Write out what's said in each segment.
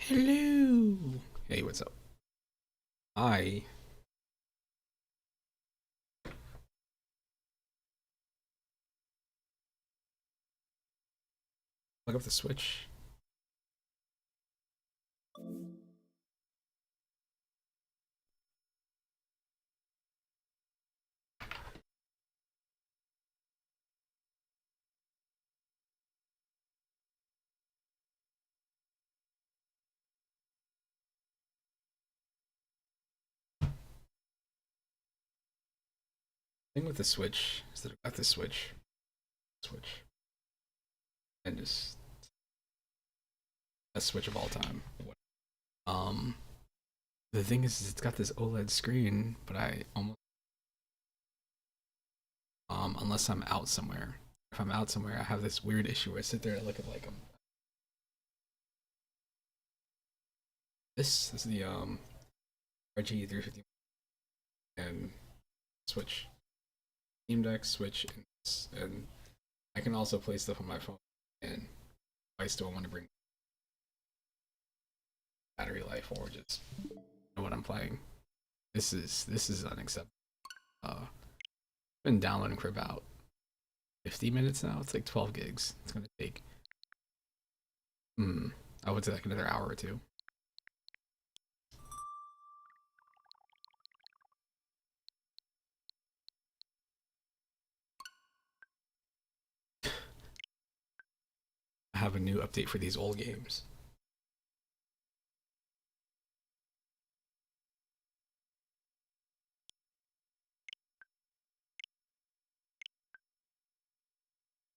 Hello. Hey, what's up? I plug up the switch. Thing with the switch is that I got the switch, and just best switch of all time. Um, the thing is it's got this OLED screen, but I almost unless I'm out somewhere. If I'm out somewhere, I have this weird issue where I sit there and look at like this is the RG350 and switch, Steam Deck, switch, and I can also play stuff on my phone. And I still want to bring battery life or just know what I'm playing. This is unacceptable. I've been downloading for about 50 minutes now. It's like 12 gigs. It's gonna take I would say like another hour or two. I have a new update for these old games.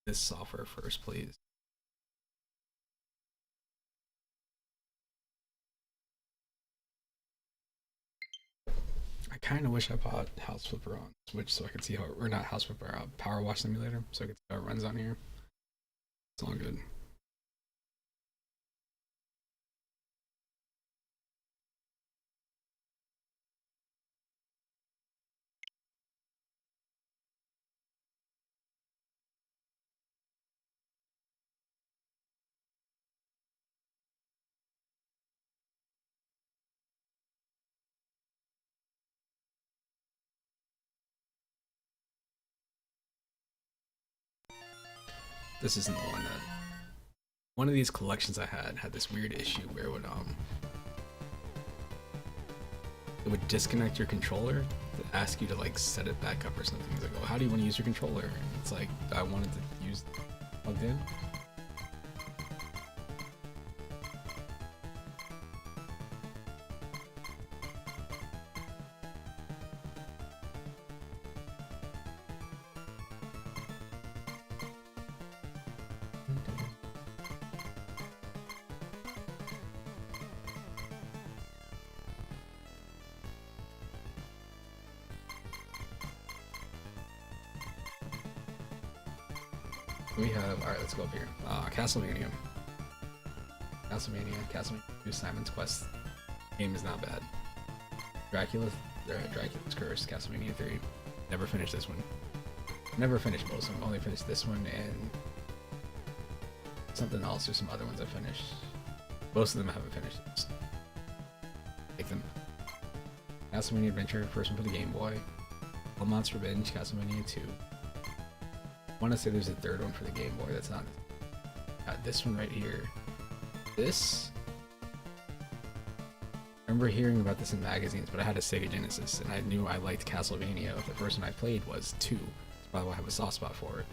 This software first, please. I kind of wish I bought House Flipper on Switch so I could see how, or not House Flipper, Power Wash Simulator, so I could see how it runs on here. It's all good. This isn't the one that. One of these collections I had this weird issue where it would disconnect your controller to ask you to like set it back up or something. It's like, oh, how do you want to use your controller? And it's like I wanted to use plugged in. We have, alright, let's go up here. Castlevania. Castlevania 2, Simon's Quest. Game is not bad. Dracula's Curse, Castlevania 3. Never finished this one. Never finished most of them. Only finished this one and something else or some other ones I finished. Most of them I haven't finished. Just take them. Castlevania Adventure, first one for the Game Boy. Belmont's Revenge, Castlevania 2. I want to say there's a third one for the Game Boy. That's not. Got this one right here. This. I remember hearing about this in magazines, but I had a Sega Genesis, and I knew I liked Castlevania. The first one I played was 2. That's probably why I have a soft spot for it.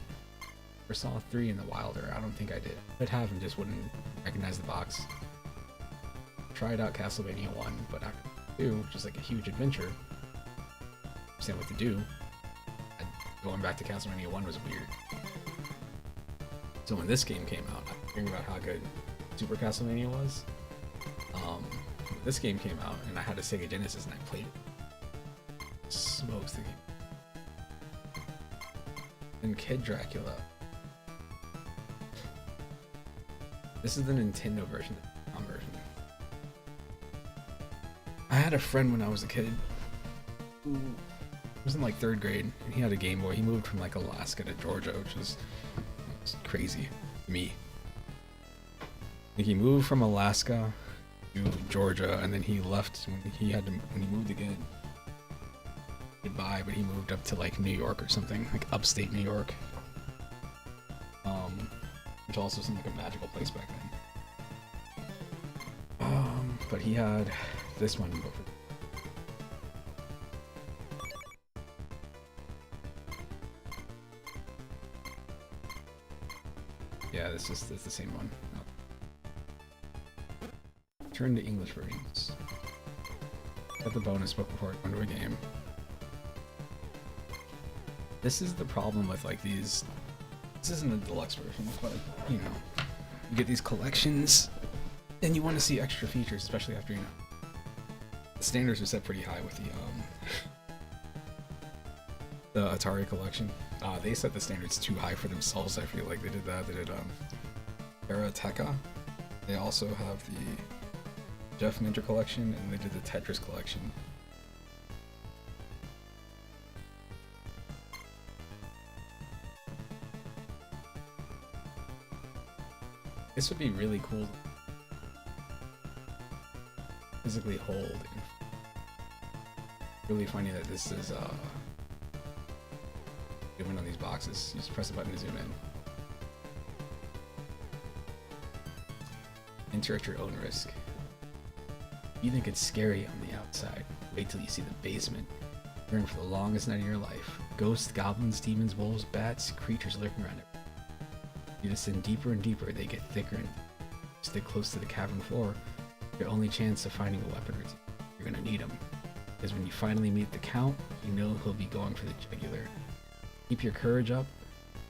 Never saw 3 in the wild, or I don't think I did. I'd have and just wouldn't recognize the box. Tried out Castlevania 1, but after 2, which is like a huge adventure, understand what to do. Going back to Castlevania 1 was weird. So when this game came out, I was hearing about how good Super Castlevania was. This game came out, and I had a Sega Genesis, and I played it. Smokes the game. And Kid Dracula. This is the Nintendo version, the Famicom version. I had a friend when I was a kid who was in like 3rd grade, and he had a Game Boy. He moved from like Alaska to Georgia, which was crazy to me. Like, he moved from Alaska to Georgia, and then he left when he moved again. Goodbye, but he moved up to like New York or something, like upstate New York. Which also seemed like a magical place back then. But he had this one. Yeah, this is the same one. Turn to English versions. Got the bonus book before I go into a game. This is the problem with like these. This isn't a deluxe version, but you know, you get these collections, and you want to see extra features, especially after, you know, the standards are set pretty high with the Atari collection. They set the standards too high for themselves. I feel like they did that. They did Karateka. They also have the Jeff Minter collection, and they did the Tetris collection. This would be really cool. Physically hold. Really funny that this is doing on these boxes. You just press a button to zoom in. Enter at your own risk. You think it's scary on the outside. Wait till you see the basement. Burn for the longest night of your life. Ghosts, goblins, demons, wolves, bats, creatures lurking around it. You descend deeper and deeper, they get thicker and stick close to the cavern floor. Your only chance of finding a weapon or two. You're gonna need them. Because when you finally meet the Count, you know he'll be going for the jugular. Keep your courage up,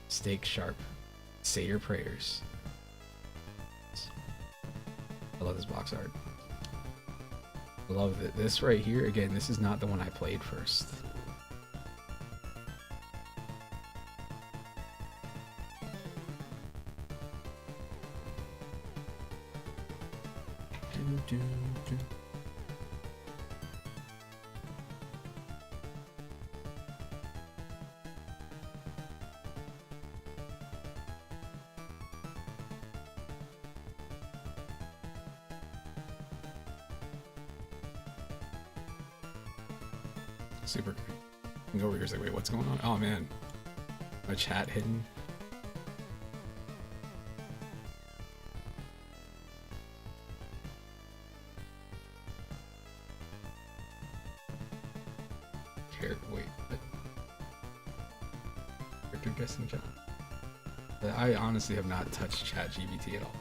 stake sharp, say your prayers. I love this box art. I love that. This right here, again, this is not the one I played first. Super. I can go over here and say, wait, what's going on? Oh man. My chat hidden. Wait, what? Character guessing chat. I honestly have not touched ChatGPT at all.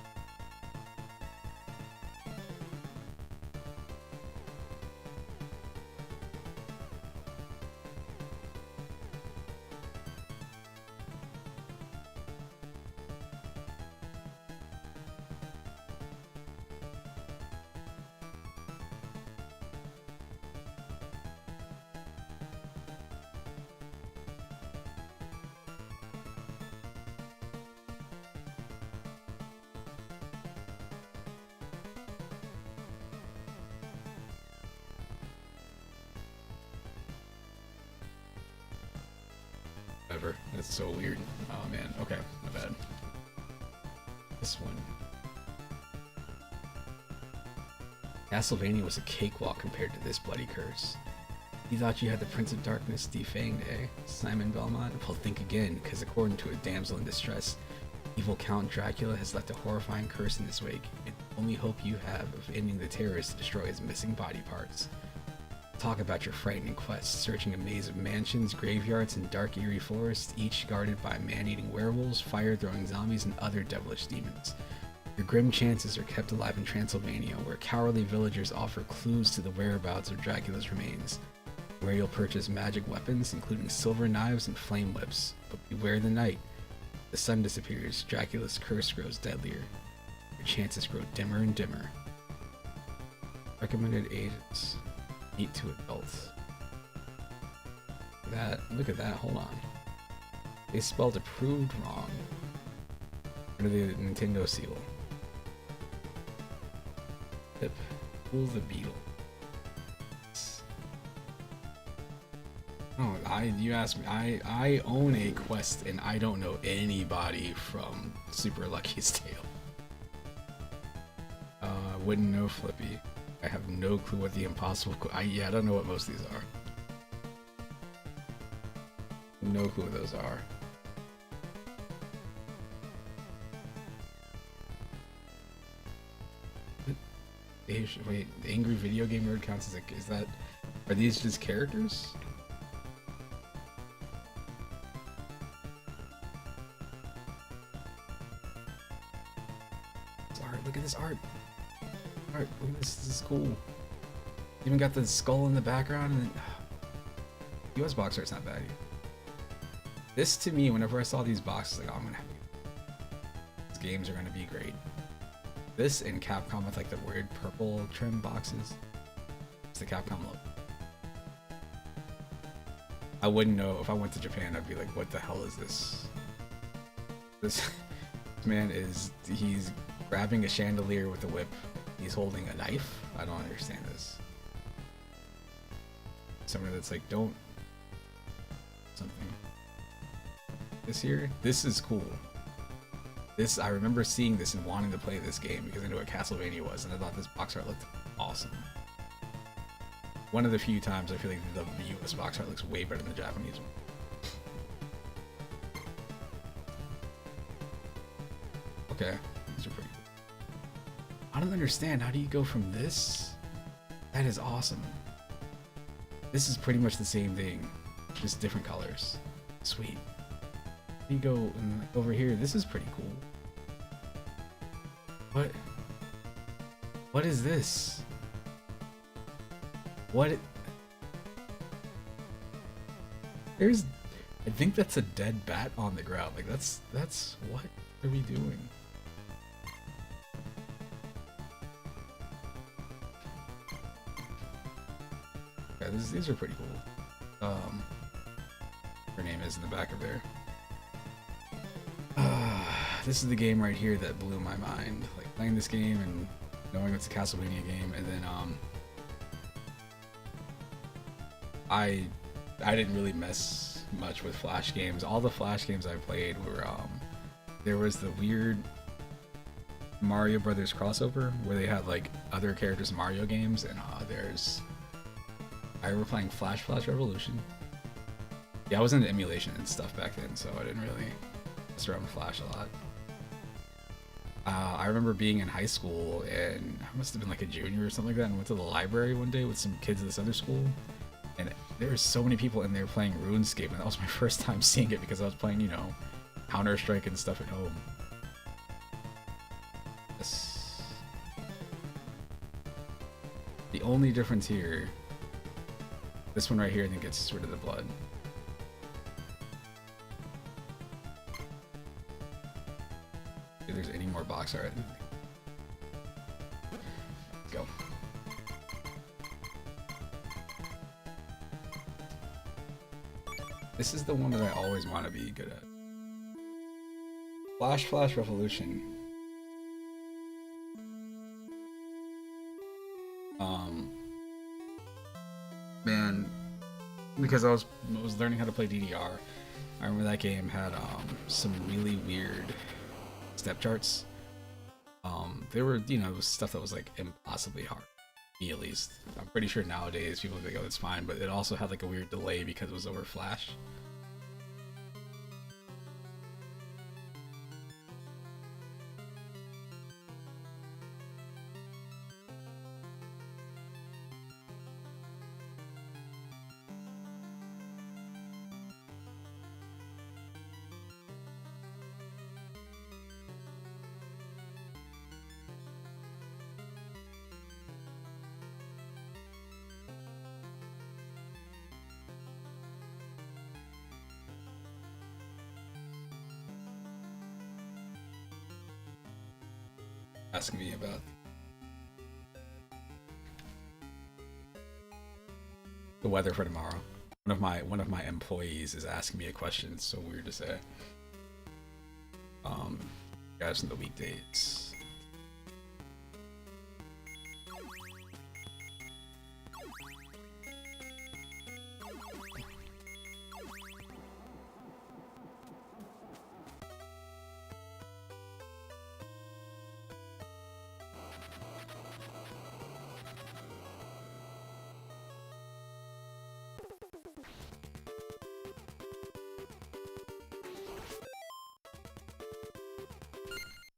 Whatever. That's so weird. Oh man. Okay, my bad. This one. Castlevania was a cakewalk compared to this bloody curse. You thought you had the Prince of Darkness defanged, eh? Simon Belmont? Well, think again, because according to a damsel in distress, evil Count Dracula has left a horrifying curse in his wake, and the only hope you have of ending the terror is to destroy his missing body parts. Talk about your frightening quest, searching a maze of mansions, graveyards, and dark eerie forests, each guarded by man-eating werewolves, fire-throwing zombies, and other devilish demons. Your grim chances are kept alive in Transylvania, where cowardly villagers offer clues to the whereabouts of Dracula's remains, where you'll purchase magic weapons, including silver knives and flame whips. But beware the night. The sun disappears, Dracula's curse grows deadlier. Your chances grow dimmer and dimmer. Recommended ages 8 to adults. Look at that, hold on. They spelled approved wrong. Under the Nintendo seal. Pip. Cool the Beetle. Oh, you asked me. I own a quest and I don't know anybody from Super Lucky's Tale. Wouldn't know Flippy. I have no clue what the impossible. I don't know what most of these are. No clue what those are. Wait, the angry video game nerd counts as a. Is that? Are these just characters? Look at this art. Art. Look at this. This is cool. Even got the skull in the background, and then, US box art's not bad either. This to me, whenever I saw these boxes, like, oh, I'm gonna have these games are gonna be great. This and Capcom with like the weird purple trim boxes. It's the Capcom logo. I wouldn't know if I went to Japan. I'd be like, what the hell is this? This man he's grabbing a chandelier with a whip. He's holding a knife. I don't understand this. Somebody that's like, don't something. This here, this is cool. This, I remember seeing this and wanting to play this game because I knew what Castlevania was, and I thought this box art looked awesome. One of the few times I feel like the US box art looks way better than the Japanese one. Okay, these are pretty cool. I don't understand, how do you go from this? That is awesome. This is pretty much the same thing, just different colors. Sweet. You go and over here. This is pretty cool. What is this? What? There's, I think that's a dead bat on the ground. Like that's what are we doing? Okay, these are pretty cool. Her name is in the back of there. This is the game right here that blew my mind. Like playing this game and knowing it's a Castlevania game, and then I didn't really mess much with Flash games. All the Flash games I played were there was the weird Mario Brothers crossover where they had like other characters in Mario games, and I remember playing Flash Revolution. Yeah, I was into emulation and stuff back then, so I didn't really mess around with Flash a lot. I remember being in high school, and I must have been like a junior or something like that, and went to the library one day with some kids at this other school, and there were so many people in there playing RuneScape, and that was my first time seeing it because I was playing, you know, Counter-Strike and stuff at home. This... The only difference here, this one right here, I think gets rid of the blood. If there's any more box art. Let's go. This is the one that I always want to be good at. Flash Revolution. Man, because I was learning how to play DDR, I remember that game had some really weird step charts. There were, you know, stuff that was like impossibly hard. Me at least. I'm pretty sure nowadays people think, oh, it's fine, but it also had like a weird delay because it was over Flash. Asking me about the weather for tomorrow. One of my employees is asking me a question. It's so weird to say. Guys in the weekdays.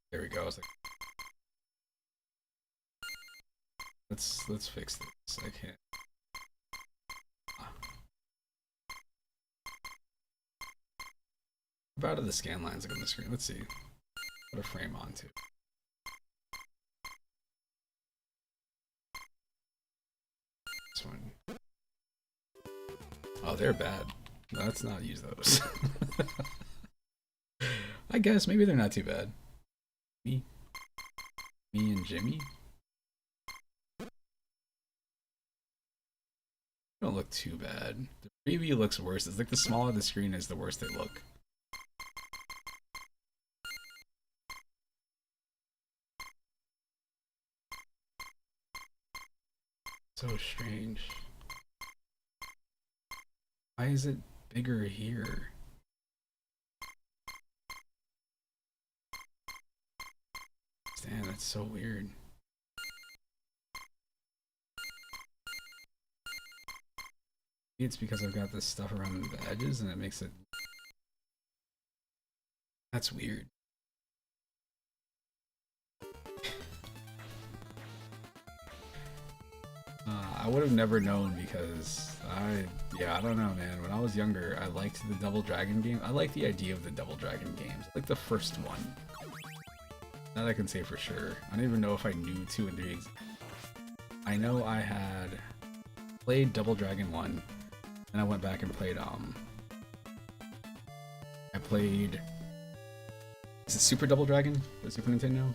There we go. I was like, let's fix this. I can't. About the scan lines like on the screen. Let's see. Put a frame onto. This one. Oh, they're bad. Let's not use those. I guess maybe they're not too bad. Me and Jimmy don't look too bad. The preview looks worse. It's like the smaller the screen is, the worse they look. So strange. Why is it bigger here? Damn, that's so weird. Maybe it's because I've got this stuff around the edges and it makes it... That's weird. I would have never known because I don't know, man. When I was younger, I liked the Double Dragon game. I like the idea of the Double Dragon games. Like the first one. That I can say for sure. I don't even know if I knew 2 and 3. I know I had played Double Dragon 1, and I went back and played, I played, is it Super Double Dragon, the Super Nintendo?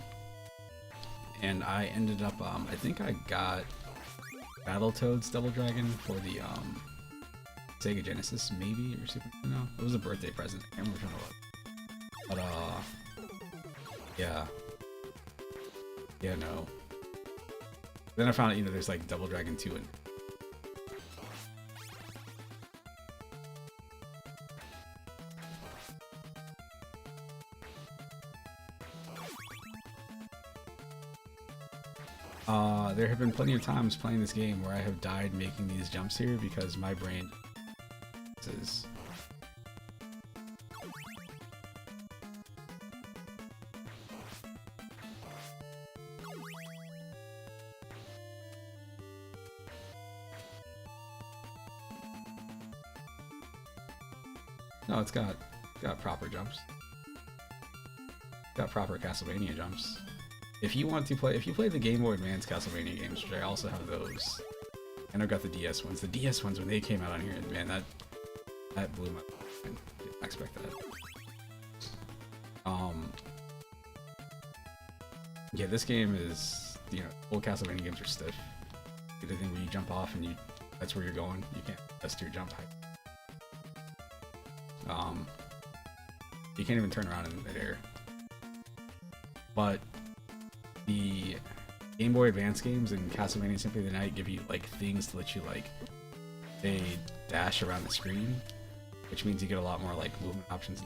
And I ended up, I think I got Battletoads Double Dragon for the, Sega Genesis, maybe, or Super Nintendo? It was a birthday present, I can't remember which one it was. But, yeah. Yeah, no. Then I found out, you know, there's like Double Dragon 2 and there have been plenty of times playing this game where I have died making these jumps here because my brain is... No, it's got proper jumps. Got proper Castlevania jumps. If you want to play, if you play the Game Boy Advance Castlevania games, which I also have those, and I've got the DS ones. The DS ones when they came out on here, man, that blew my mind. Didn't expect that. Yeah, this game is, you know, old Castlevania games are stiff. The thing where you jump off and that's where you're going. You can't adjust your jump height. You can't even turn around in midair. But the Game Boy Advance games and Castlevania Symphony of the Night give you like things to let you like they dash around the screen. which means you get a lot more like movement options.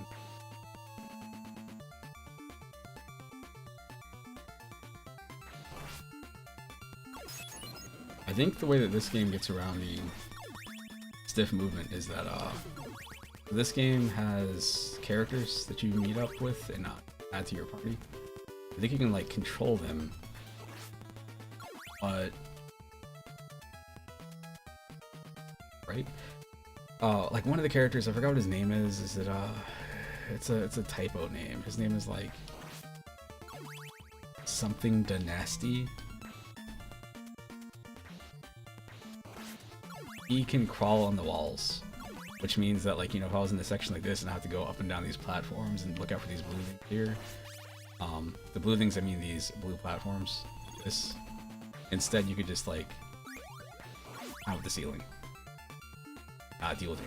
I think the way that this game gets around the stiff movement is that this game has characters that you meet up with and add to your party. I think you can like control them, but right? Like one of the characters, I forgot what his name is. Is it it's a typo name. His name is like something Dynasty. He can crawl on the walls, which means that, like, you know, if I was in a section like this and I have to go up and down these platforms and look out for these blue things here, the blue things, I mean these blue platforms, this, instead you could just, like, out of the ceiling, deal with it.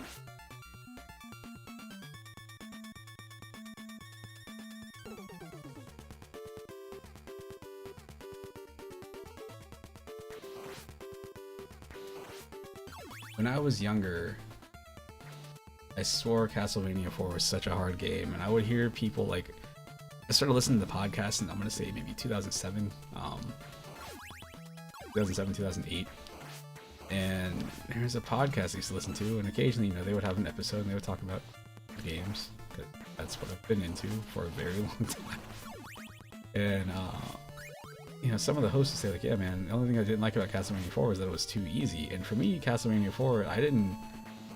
When I was younger, I swore Castlevania 4 was such a hard game, and I would hear people like, I started listening to the podcast, and I'm gonna say maybe 2007, 2008, and there's a podcast I used to listen to, and occasionally, you know, they would have an episode and they would talk about games, because that's what I've been into for a very long time, and you know, some of the hosts would say like, yeah man, the only thing I didn't like about Castlevania 4 was that it was too easy. And for me, Castlevania 4, I didn't,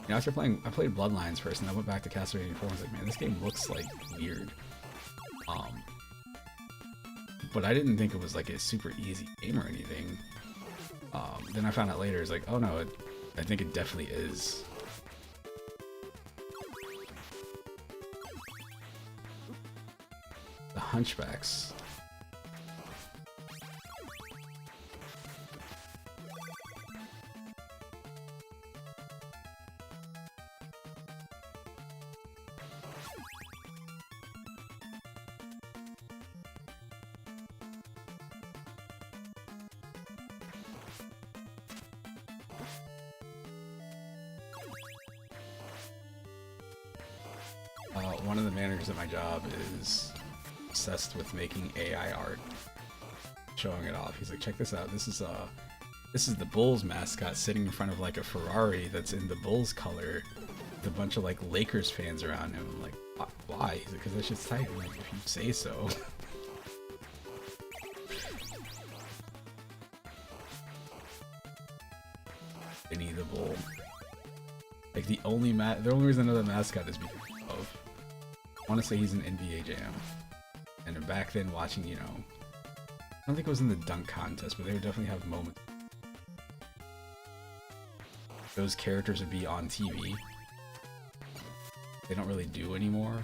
you know, after playing, I played Bloodlines first and I went back to Castlevania 4 and was like, man, this game looks like weird. But I didn't think it was like a super easy game or anything. Then I found out later, it's like, oh no, I think it definitely is. The Hunchbacks. One of the managers at my job is obsessed with making AI art, showing it off. He's like, check this out. This is the Bulls mascot sitting in front of like a Ferrari that's in the Bulls color with a bunch of like Lakers fans around him. I'm like, why? He's like, because that shit's tight. I'm like, if you say so. Vinny the Bull. Like the only reason I know the mascot is because of, I want to say he's an NBA Jam, and back then watching, you know, I don't think it was in the dunk contest, but they would definitely have moments. Those characters would be on TV. They don't really do anymore.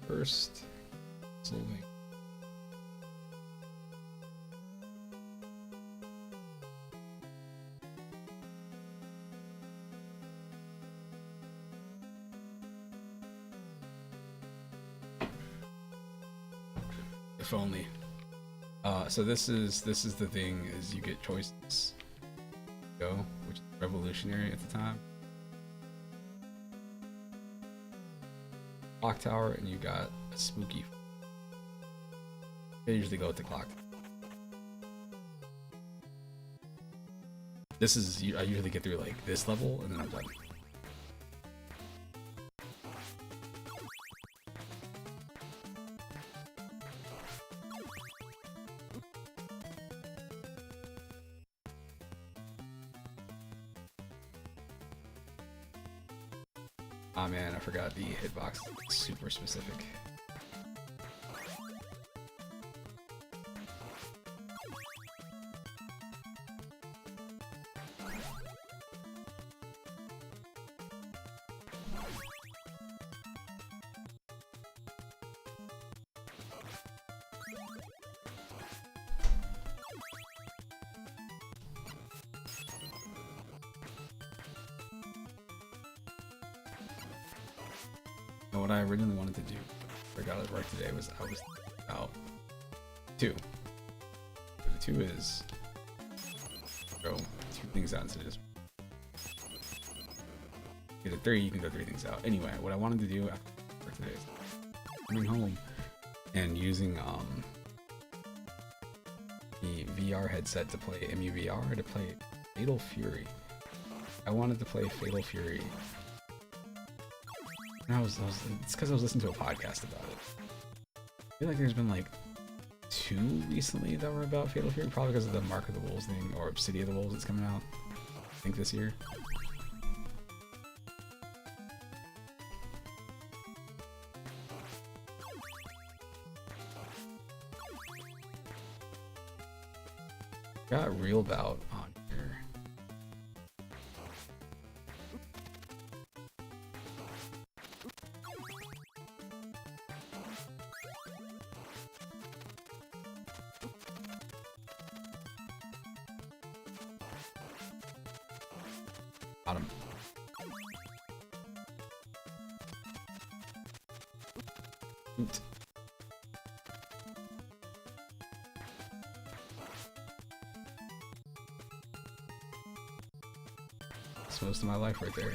First, solving. If only. So this is the thing, is you get choices. Go, which is revolutionary at the time. Clock tower, and you got a spooky. They usually go with the clock. This is, I usually get through like this level and then I'm done. Oh man, I forgot the hitbox. Super specific. What I originally wanted to do, I got it right today, was I was out two. The two is go two things out instead of just get a three. You can go three things out. Anyway, what I wanted to do after work today is coming home and using the VR headset to play MUVR to play Fatal Fury. I wanted to play Fatal Fury. And it's because I was listening to a podcast about it. I feel like there's been like two recently that were about Fatal Fury, probably because of the Mark of the Wolves thing, or City of the Wolves that's coming out, I think this year. Got Real Bout on here. Got him. Oot. That's most of my life right there.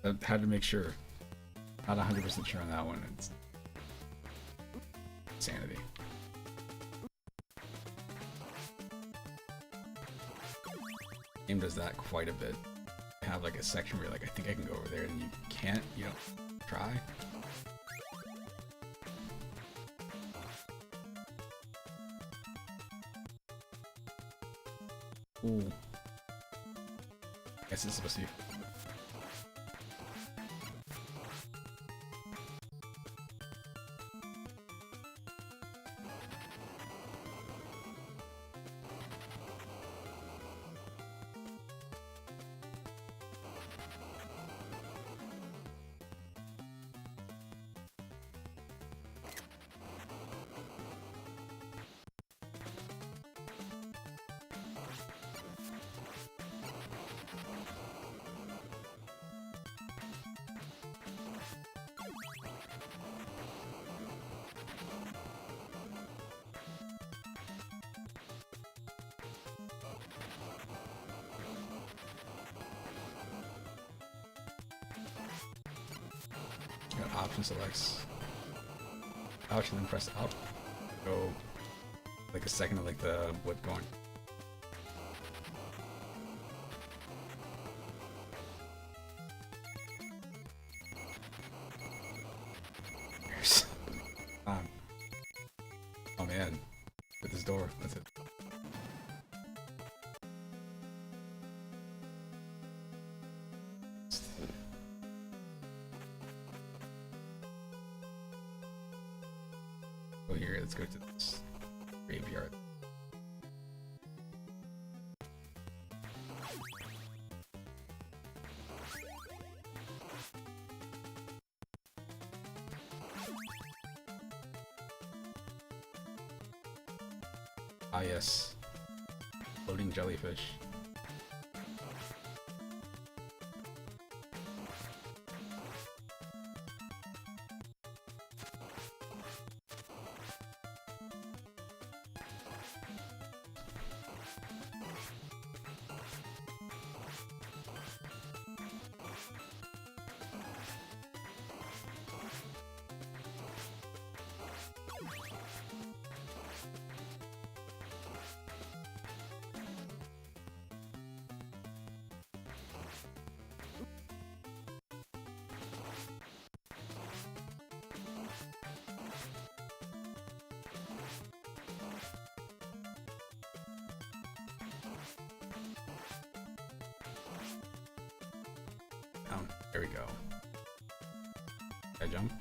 I had to make sure. Not 100% sure on that one. It's insanity. Game does that quite a bit. You have like a section where you're like, I think I can go over there, and you can't. You don't try. Ooh. Guess it's supposed to be. Got option selects. Option then press up. Go like a second of like the wood going. Oh man. Hit this door. That's it. Go here, let's go to this graveyard. Ah, yes. Floating jellyfish. There we go. Can I jump?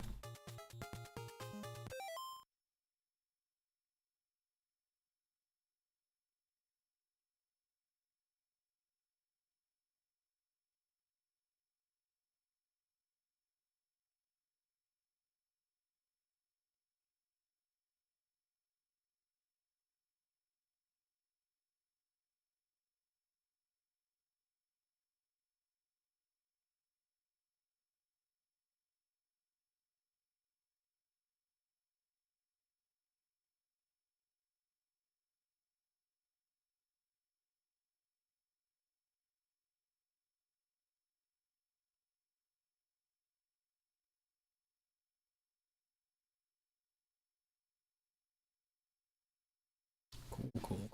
Cool, cool.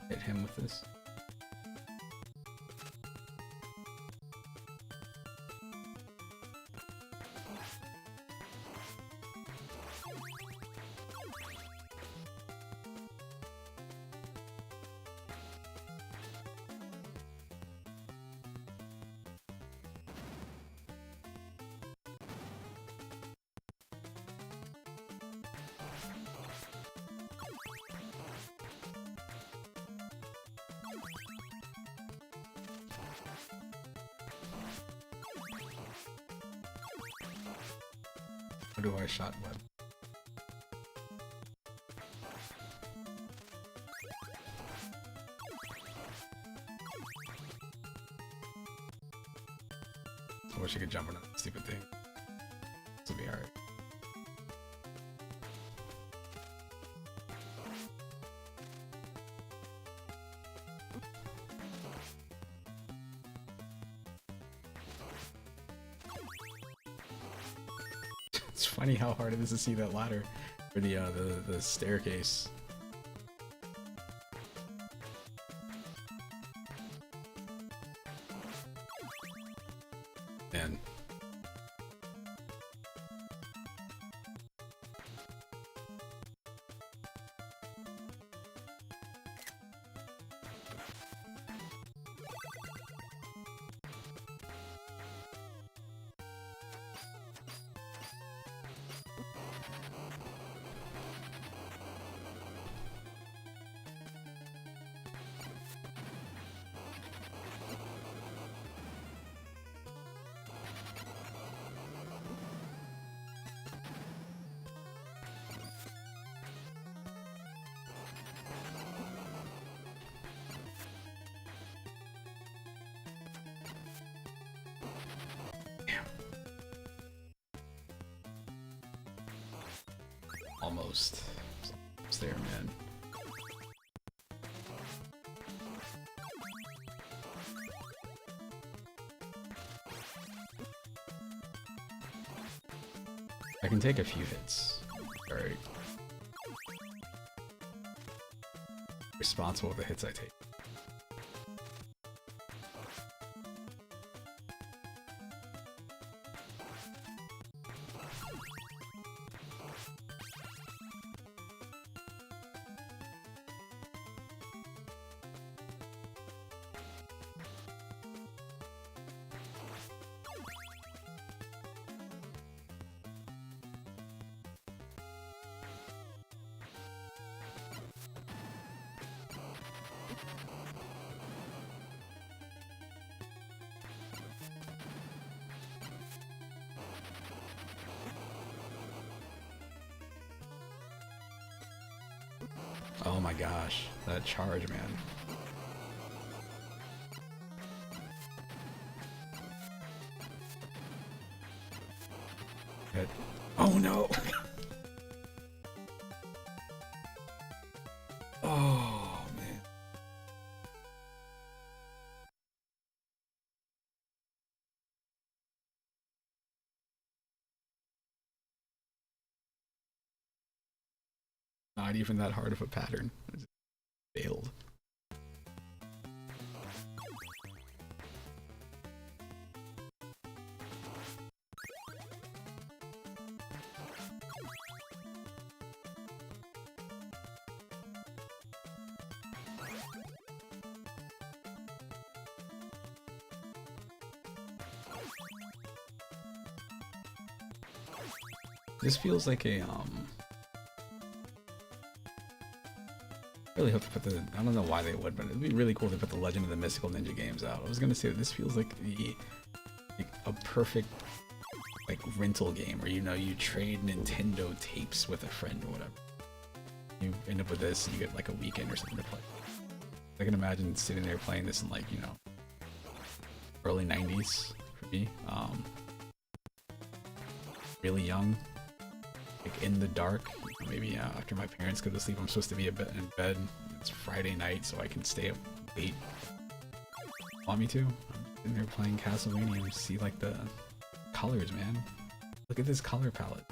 Hit him with this. How do I shot web? I wish I could jump on that stupid thing. This will be alright. It's funny how hard it is to see that ladder, or the staircase. Man. Almost. It's there, man. I can take a few hits. Alright. Responsible for the hits I take. my gosh, that charge, man. Good. Oh no! Oh man. Not even that hard of a pattern. I just failed. This feels like a really hope to put the, I don't know why they would, but it'd be really cool to put the Legend of the Mystical Ninja games out. I was gonna say this feels like a perfect like rental game where, you know, you trade Nintendo tapes with a friend or whatever. You end up with this and you get like a weekend or something to play. I can imagine sitting there playing this in like, you know, early 90s for me. Really young, like in the dark, maybe after my parents go to sleep. I'm supposed to be in bed. It's Friday night, so I can stay up late. Want me to? I'm in there playing Castlevania and see like the colors, man. Look at this color palette.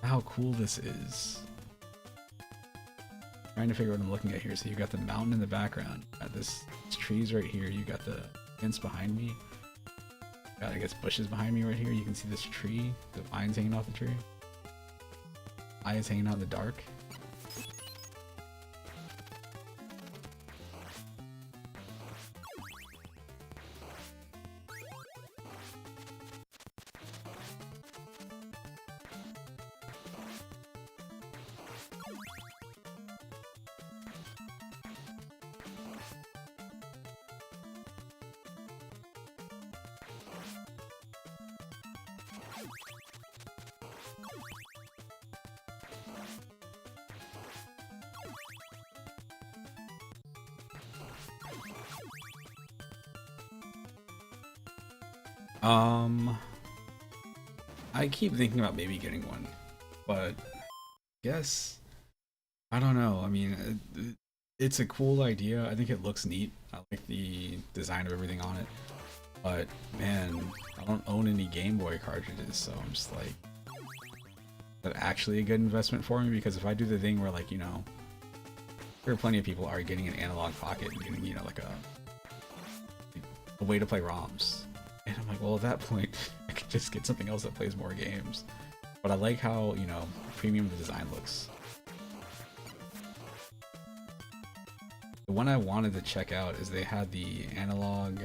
How cool this is. Trying to figure out what I'm looking at here. So you got the mountain in the background. You got these trees right here. You got the fence behind me. Got, I guess, bushes behind me right here. You can see this tree. The vines hanging off the tree. Eyes hanging out in the dark. I keep thinking about maybe getting one, but guess I don't know. I mean, it's a cool idea. I think it looks neat. I like the design of everything on it, but man, I don't own any Game Boy cartridges, so I'm just like, is that actually a good investment for me? Because if I do the thing where, like, you know, there are plenty of people are getting an analog pocket and getting, you know, like a way to play ROMs. And I'm like, well, at that point, I could just get something else that plays more games. But I like how, you know, premium the design looks. The one I wanted to check out is they had the analog.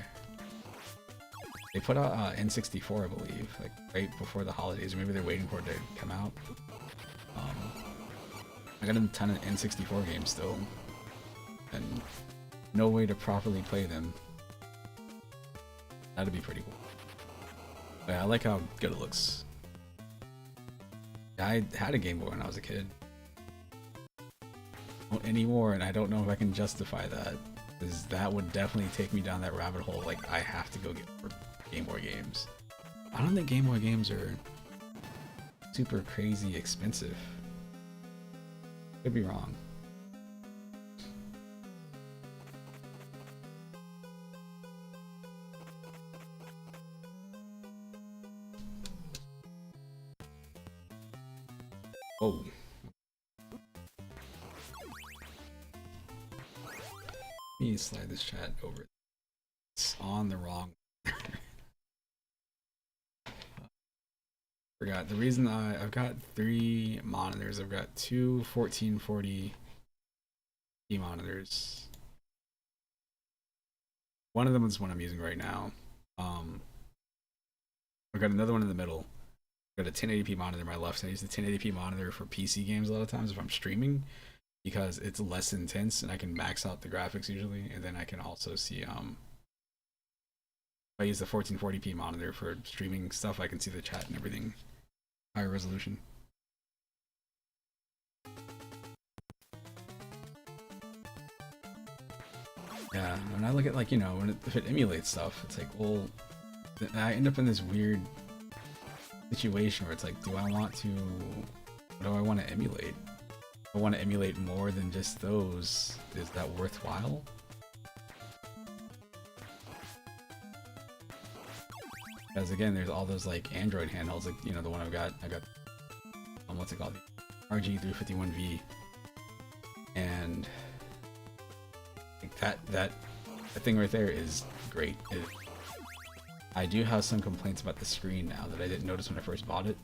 They put out N64, I believe, like right before the holidays. Or maybe they're waiting for it to come out. I got a ton of N64 games still, and no way to properly play them. That'd be pretty cool. But yeah, I like how good it looks. I had a Game Boy when I was a kid. Don't anymore, and I don't know if I can justify that, because that would definitely take me down that rabbit hole. Like, I have to go get more Game Boy games. I don't think Game Boy games are super crazy expensive. Could be wrong. Oh. Let me slide this chat over. It's on the wrong. Forgot the reason I've got 3 monitors. I've got 2 1440p monitors. One of them is one I'm using right now. I've got another one in the middle. I've got a 1080p monitor on my left. I use the 1080p monitor for PC games a lot of times if I'm streaming, because it's less intense and I can max out the graphics usually, and then I can also see if I use the 1440p monitor for streaming stuff, I can see the chat and everything higher resolution. Yeah, when I look at like, you know, if it emulates stuff, it's like, well, I end up in this weird situation where it's like, do I want to, what do I want to emulate? I want to emulate more than just those. Is that worthwhile? Because again, there's all those like Android handhelds, like, you know, the one I got, what's it called? RG351V. And like that thing right there is great. I do have some complaints about the screen now that I didn't notice when I first bought it.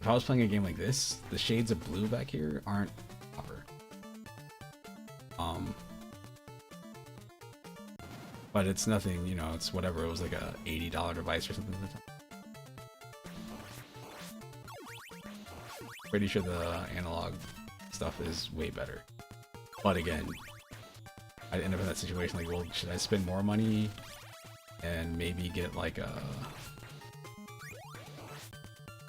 If I was playing a game like this, the shades of blue back here aren't proper. But it's nothing, you know, it's whatever. It was like a $80 device or something at the time. Pretty sure the analog stuff is way better. But again, I'd end up in that situation like, well, should I spend more money and maybe get like a,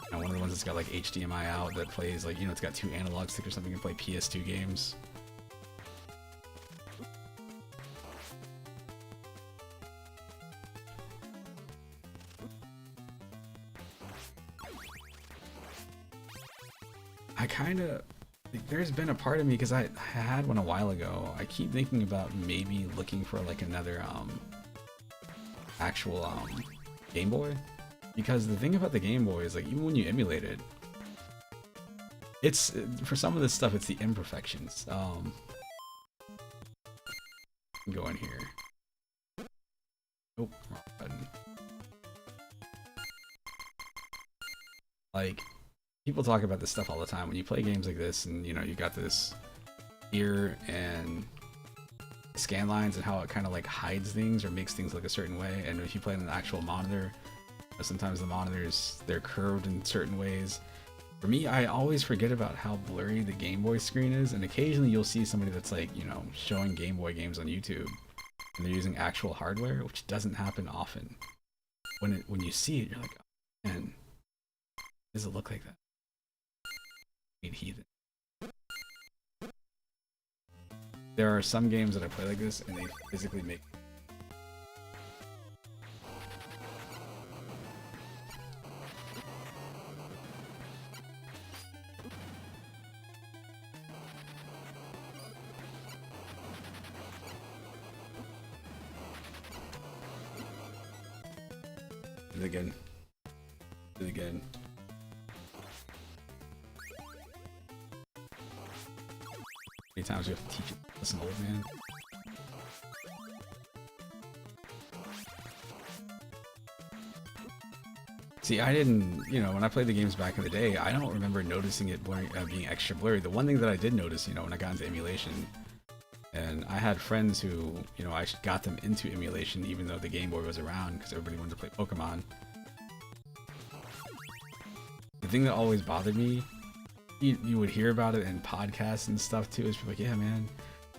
you know, one of the ones that's got like HDMI out that plays like, you know, it's got 2 analog sticks or something and play PS2 games. I kind of, like, there's been a part of me, because I had one a while ago, I keep thinking about maybe looking for like another actual Game Boy, because the thing about the Game Boy is like, even when you emulate it, it's, for some of this stuff, it's the imperfections. Go in here. Oh, wrong button. Like, people talk about this stuff all the time when you play games like this, and you know, you got this ear and scan lines and how it kind of like hides things or makes things look a certain way. And if you play on an actual monitor, sometimes the monitors, they're curved in certain ways. For me, I always forget about how blurry the Game Boy screen is, and occasionally you'll see somebody that's like, you know, showing Game Boy games on YouTube and they're using actual hardware, which doesn't happen often. When you see it, you're like, oh, man, does it look like that? Heathen. There are some games that I play like this and they physically make do it again. Do it again. Many times you have to teach it. Listen, old man. See, I didn't, you know, when I played the games back in the day, I don't remember noticing it being extra blurry. The one thing that I did notice, you know, when I got into emulation, and I had friends who, you know, I got them into emulation even though the Game Boy was around because everybody wanted to play Pokemon. The thing that always bothered me, you would hear about it in podcasts and stuff too, is people like, yeah, man,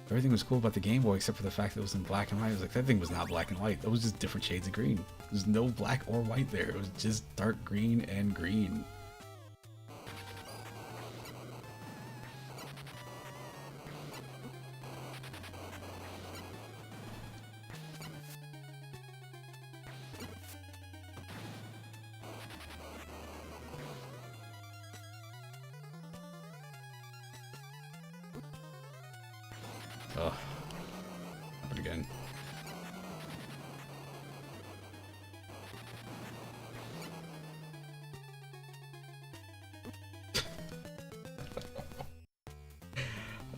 everything was cool about the Game Boy except for the fact that it was in black and white. I was like, that thing was not black and white. That was just different shades of green. There's no black or white there. It was just dark green and green. Ugh. Happen again.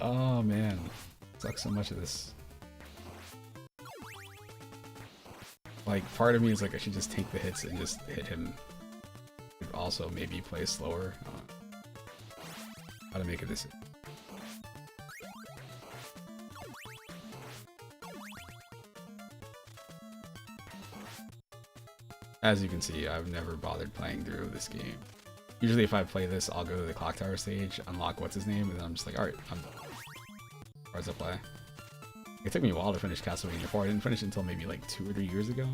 Oh man. Sucks so much of this. Like, part of me is like, I should just take the hits and just hit him. Also, maybe play slower. How to make it this. As you can see, I've never bothered playing through this game. Usually if I play this, I'll go to the Clock Tower stage, unlock what's his name, and then I'm just like, alright, I'm done. As far as I play. It took me a while to finish Castlevania 4. I didn't finish it until maybe like 2 or 3 years ago.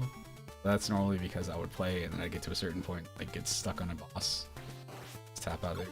That's normally because I would play and then I'd get to a certain point, like get stuck on a boss. Just tap out of it.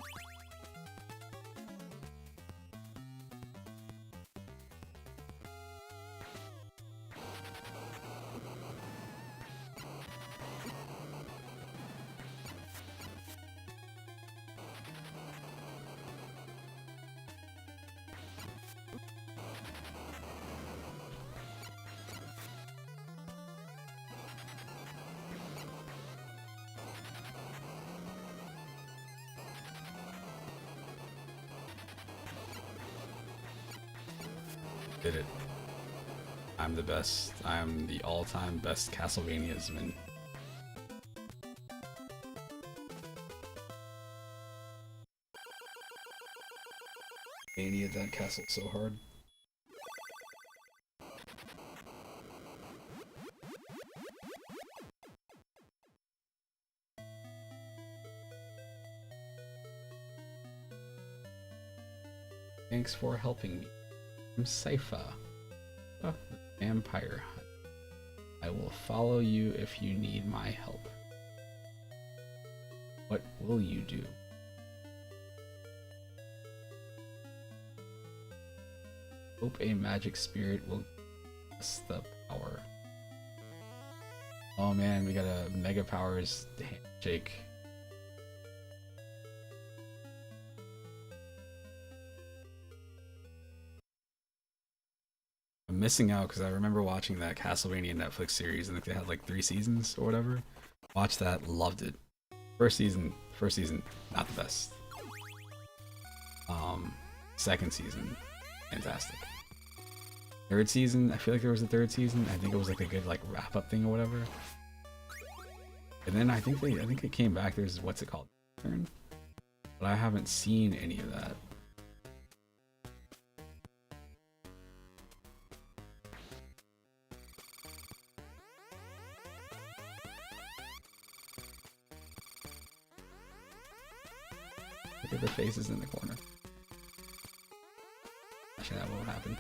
Did it. I'm the best. I'm the all-time best Castlevaniasman. Mania that castle so hard. Thanks for helping me. I'm Sypha, the vampire hunt. I will follow you if you need my help. What will you do? Hope a magic spirit will give us the power. Oh man, we got a Mega Powers handshake. I'm missing out because I remember watching that Castlevania Netflix series and they had like 3 seasons or whatever. Watched that, loved it. First season, not the best. Second season, fantastic. Third season, I feel like there was a third season. I think it was like a good like wrap up thing or whatever. And then I think it came back. There's what's it called? Turn. But I haven't seen any of that. Look at the faces in the corner. Actually, that won't happen.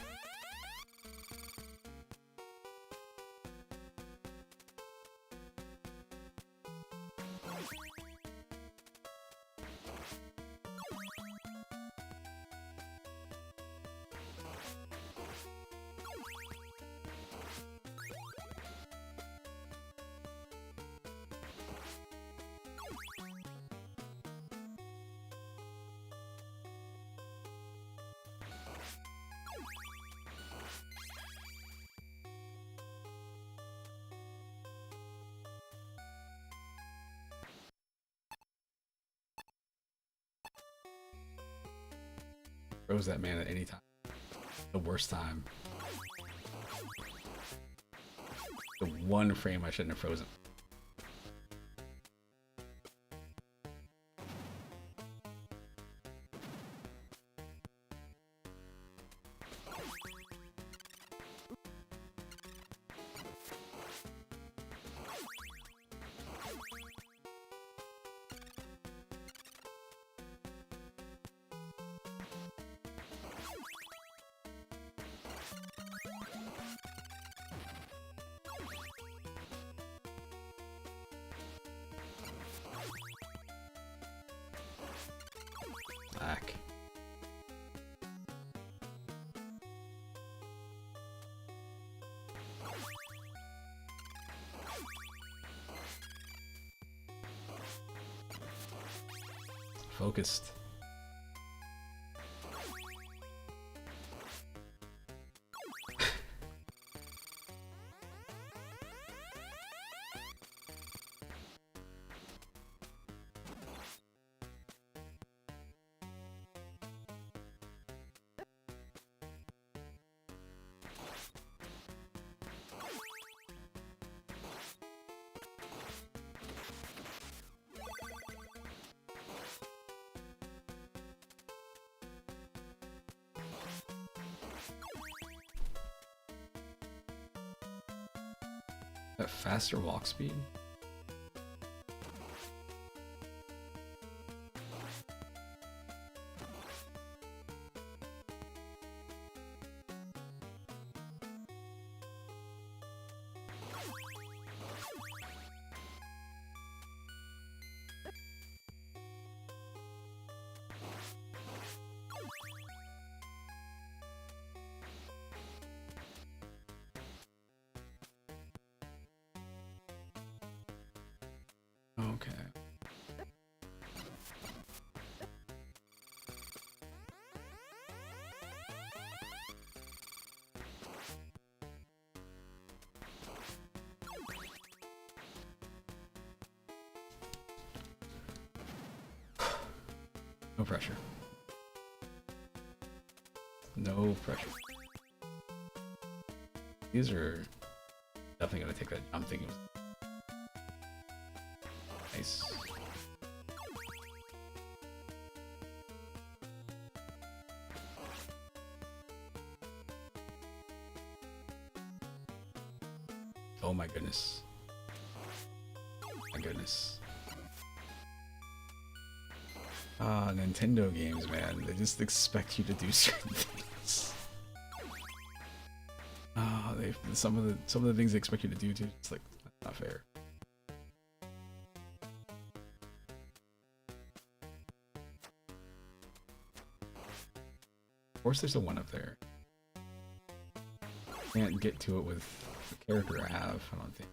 Froze that man at any time. The worst time. The one frame I shouldn't have frozen. Black. Focused. That faster walk speed? Okay. No pressure. No pressure. These are definitely gonna take that jump thing. Nice. Oh my goodness. My goodness. Ah, Nintendo games, man. They just expect you to do certain things. Ah, some of the things they expect you to do too. It's like that's not fair. Of course, there's a one up there. Can't get to it with the character I have. I don't think.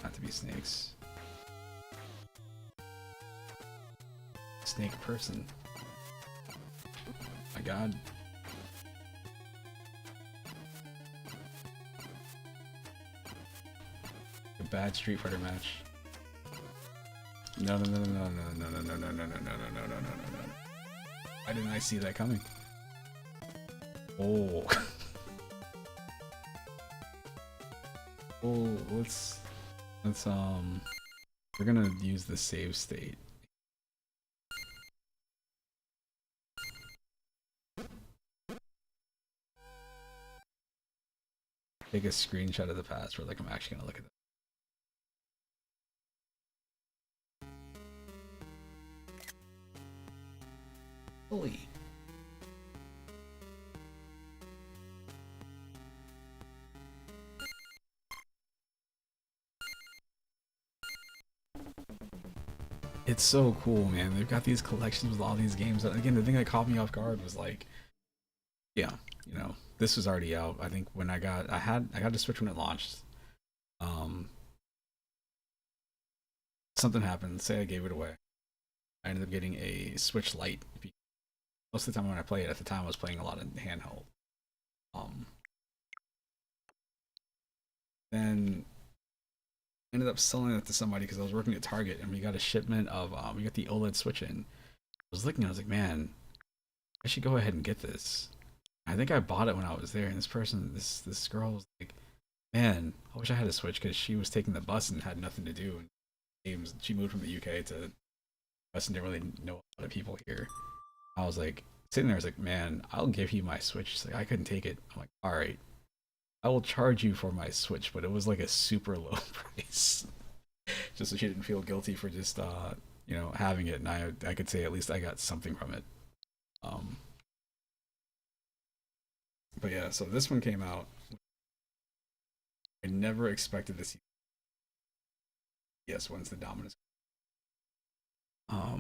Not to be snakes. Snake person. My god. A bad Street Fighter match. No. Why didn't I see that coming? Oh. Oh, let's we're gonna use the save state. Take a screenshot of the password, like I'm actually gonna look at it. Holy. It's so cool, man. They've got these collections with all these games. Again, the thing that caught me off guard was like, yeah, you know, this was already out. I think when I got the Switch when it launched. Something happened. Say I gave it away. I ended up getting a Switch Lite. Most of the time when I play it, at the time I was playing a lot of handheld. Then ended up selling it to somebody because I was working at Target and we got a shipment of we got the OLED Switch in. I was looking, I was like, man, I should go ahead and get this. I think I bought it when I was there, and this girl was like, man, I wish I had a Switch because she was taking the bus and had nothing to do. And games, she moved from the UK to us and didn't really know a lot of people here. I was like, sitting there, I was like, man, I'll give you my Switch. She's like, I couldn't take it. I'm like, all right, I will charge you for my Switch, but it was like a super low price. Just so she didn't feel guilty for just you know, having it, and I could say at least I got something from it. But yeah, so this one came out. I never expected to see. Yes, when's the dominance? I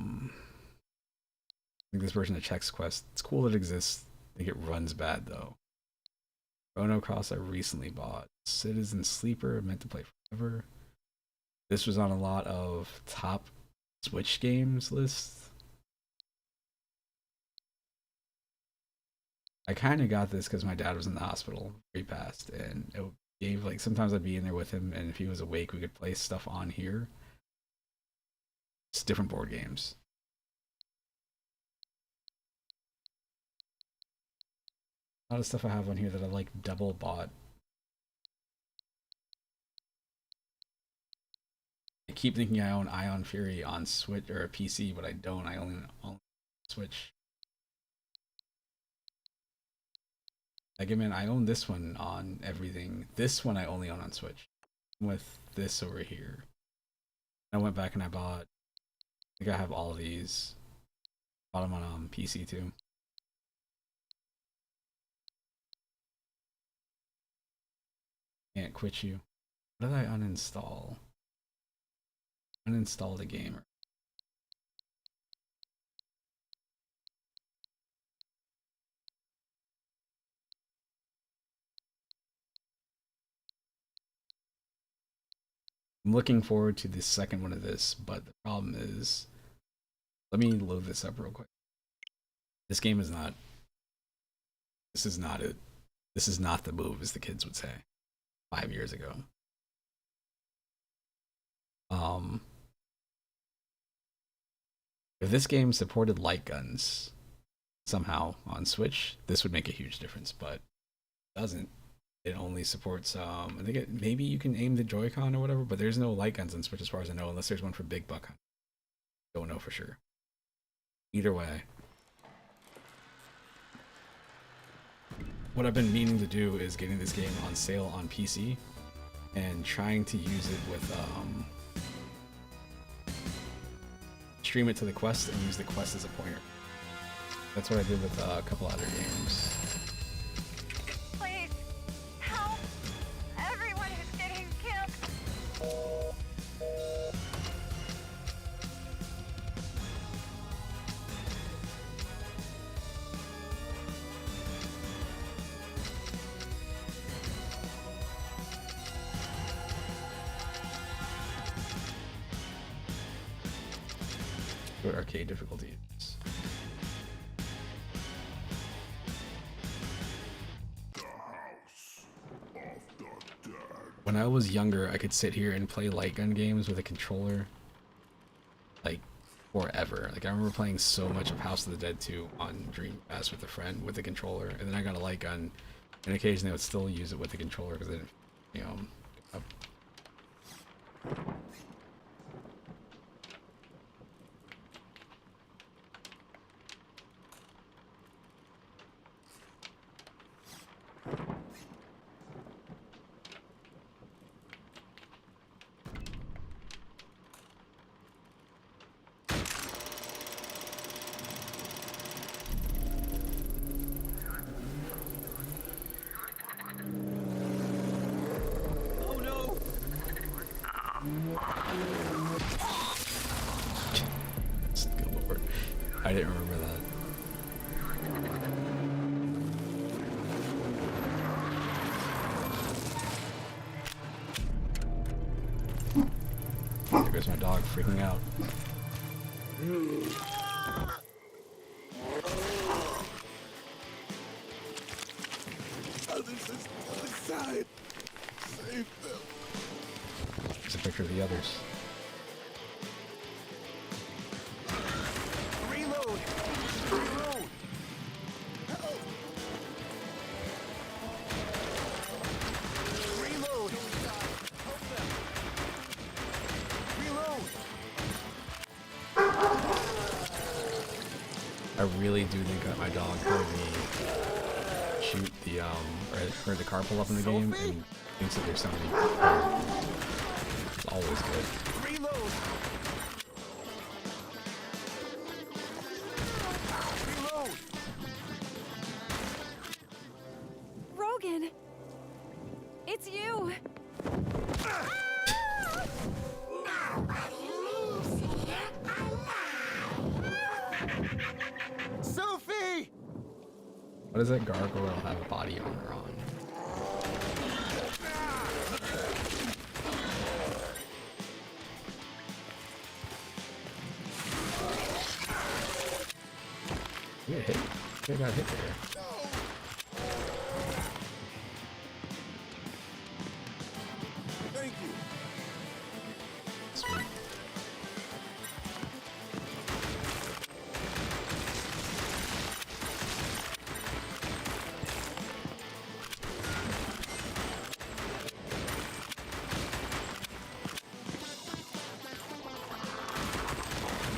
think this version of Chex Quest. It's cool that it exists. I think it runs bad though. Chrono Cross I recently bought. Citizen Sleeper, meant to play forever. This was on a lot of top Switch games lists. I kind of got this because my dad was in the hospital before he passed, and it gave like sometimes I'd be in there with him, and if he was awake, we could play stuff on here. It's different board games. A lot of stuff I have on here that I like double bought. I keep thinking I own Ion Fury on Switch or a PC, but I don't. I only own Switch. Like, I mean, I own this one on everything. This one I only own on Switch. With this over here. I went back and I bought. I think I have all of these. Bought them on PC too. Can't quit you. What did I uninstall? Uninstall the game. I'm looking forward to the second one of this, but the problem is, let me load this up real quick. This game is not. This is not it. This is not the move, as the kids would say 5 years ago. If this game supported light guns somehow on Switch, this would make a huge difference, but it doesn't. It only supports I think maybe you can aim the Joy-Con or whatever, but there's no light guns on Switch as far as I know, unless there's one for Big Buck. Don't know for sure. Either way, what I've been meaning to do is getting this game on sale on PC and trying to use it with stream it to the Quest and use the Quest as a pointer. That's what I did with a couple other games. Please, help! Everyone is getting killed! What arcade difficulty is. When I was younger, I could sit here and play light gun games with a controller like forever. Like I remember playing so much of House of the Dead 2 on Dreamcast with a friend with a controller, and then I got a light gun, and occasionally I would still use it with the controller because I didn't, you know. Good lord. I didn't remember that. There goes my dog freaking out. There's a picture of the others. Reload! Reload! Help! Reload! Help them! Reload! I really do think that my dog heard me shoot the or heard the car pull up in the game and thinks that there's somebody. It's always good. Reload! Reload! Rogan! It's you! Sophie! What does that gargoyle have a body armor on? You got hit. You got hit there. Thank you. Sweet.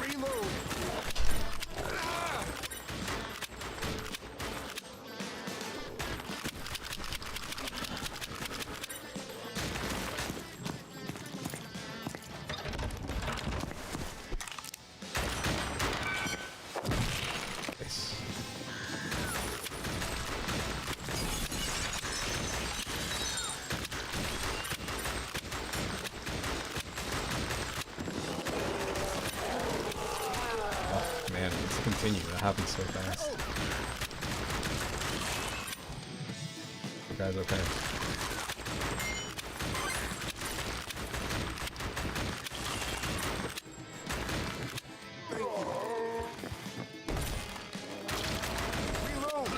Reload! Nice. Oh man, let's continue. That happens so fast. You guys okay? Reload!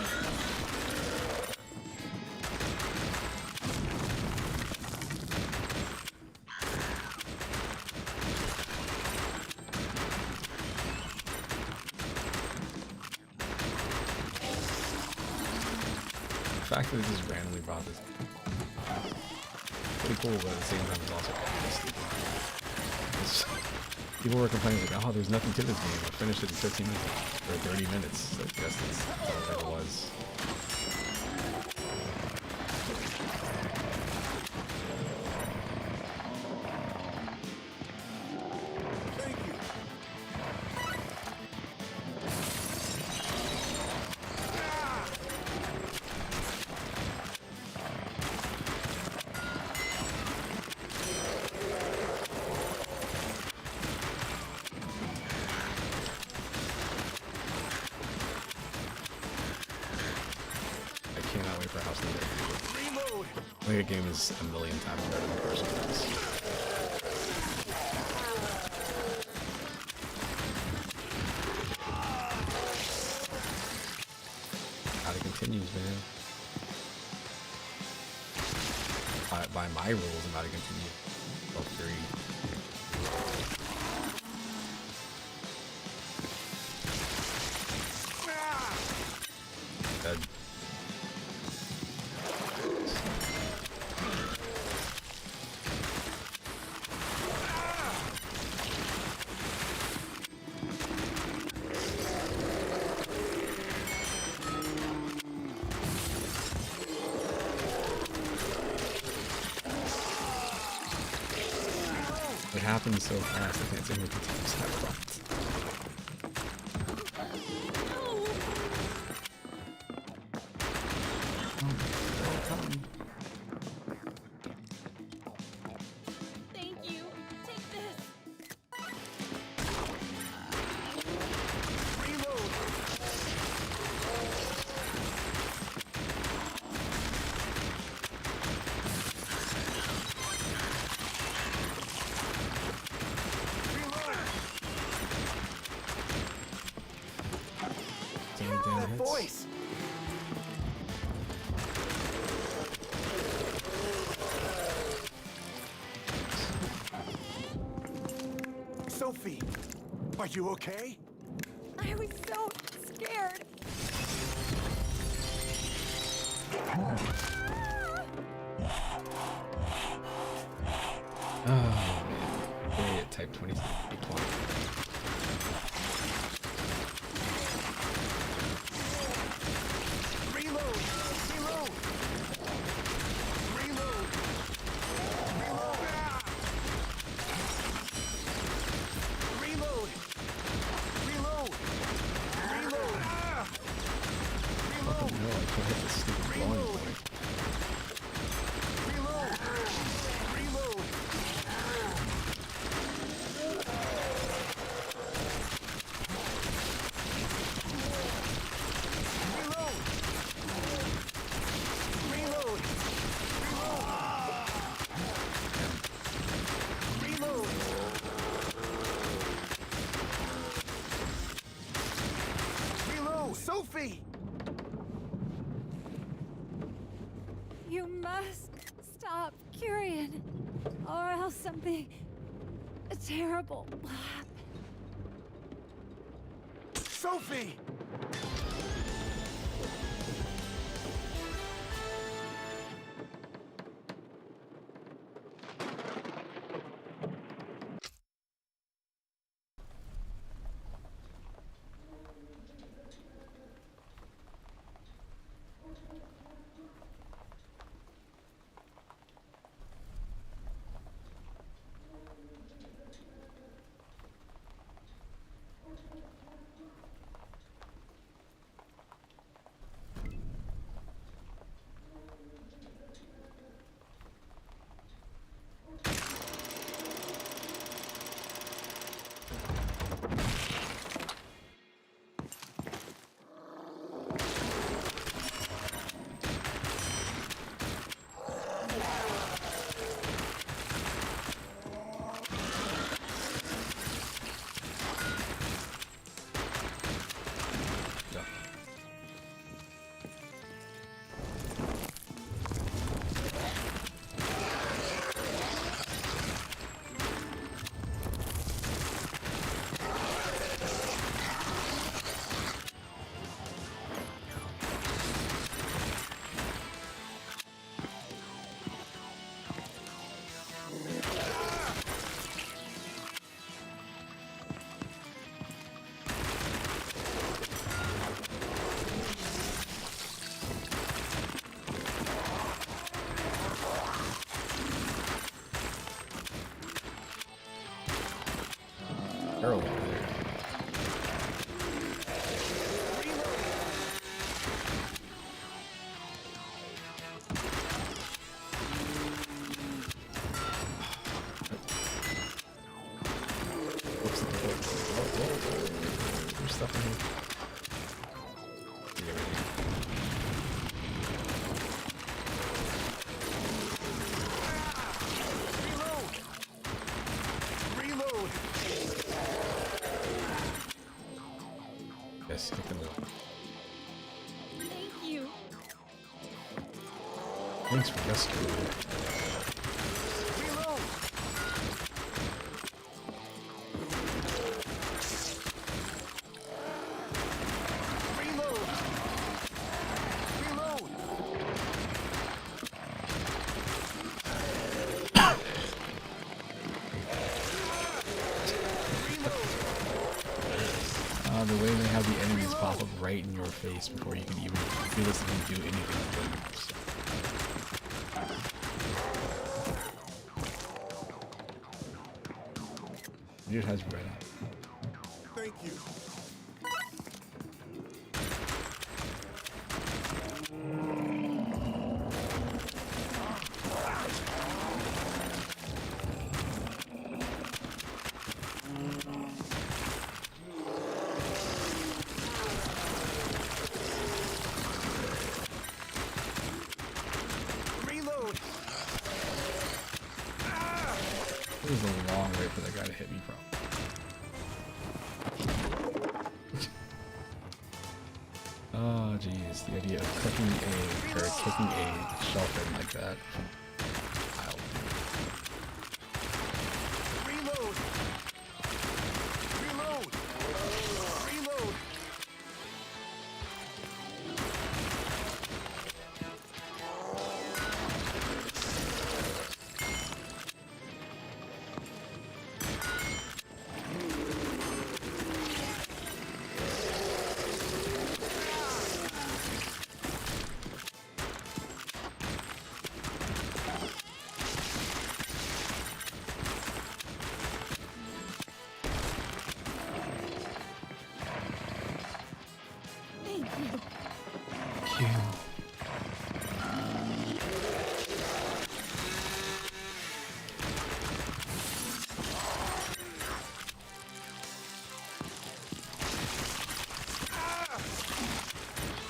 fact that they just randomly brought this pretty cool, but at the same time it's also kind of stupid. People were complaining like, oh, there's nothing to this game. I finished it in 15 minutes or 30 minutes. I guess that's what it was. Thank you. I cannot wait for House of the Dead. Reload. I think the game is a million times better than the first one is. Howdy continues, man. By my rules, I'm about to continue. Level 3. Dead. It happens so fast, I can't say what the teams have left. Thank you. Take this. Reload. Damn That hits. voice. Sophie, are you okay? I was so scared. Oh man. Idiot type 20. Reload. Reload. Reload. Reload. Reload. Reload. Reload. Reload. No, I can't hit this stupid volume Reload. point. Reload. Reload. Reload. Reload. Reload. Reload. Sophie. You must stop, Curian, or else something terrible will happen. Sophie. barrel over there. Whoops, there's stuff in here. Yes, get them away. Thank you. Thanks for rescuing me. The way they have the enemies pop up right in your face before you can even realistically do anything to them. Dude has red eye. Thank you. It was a long way for that guy to hit me from. Oh jeez, the idea of clicking kicking a shelf in like that. Wild. Reload. Reload. Reload.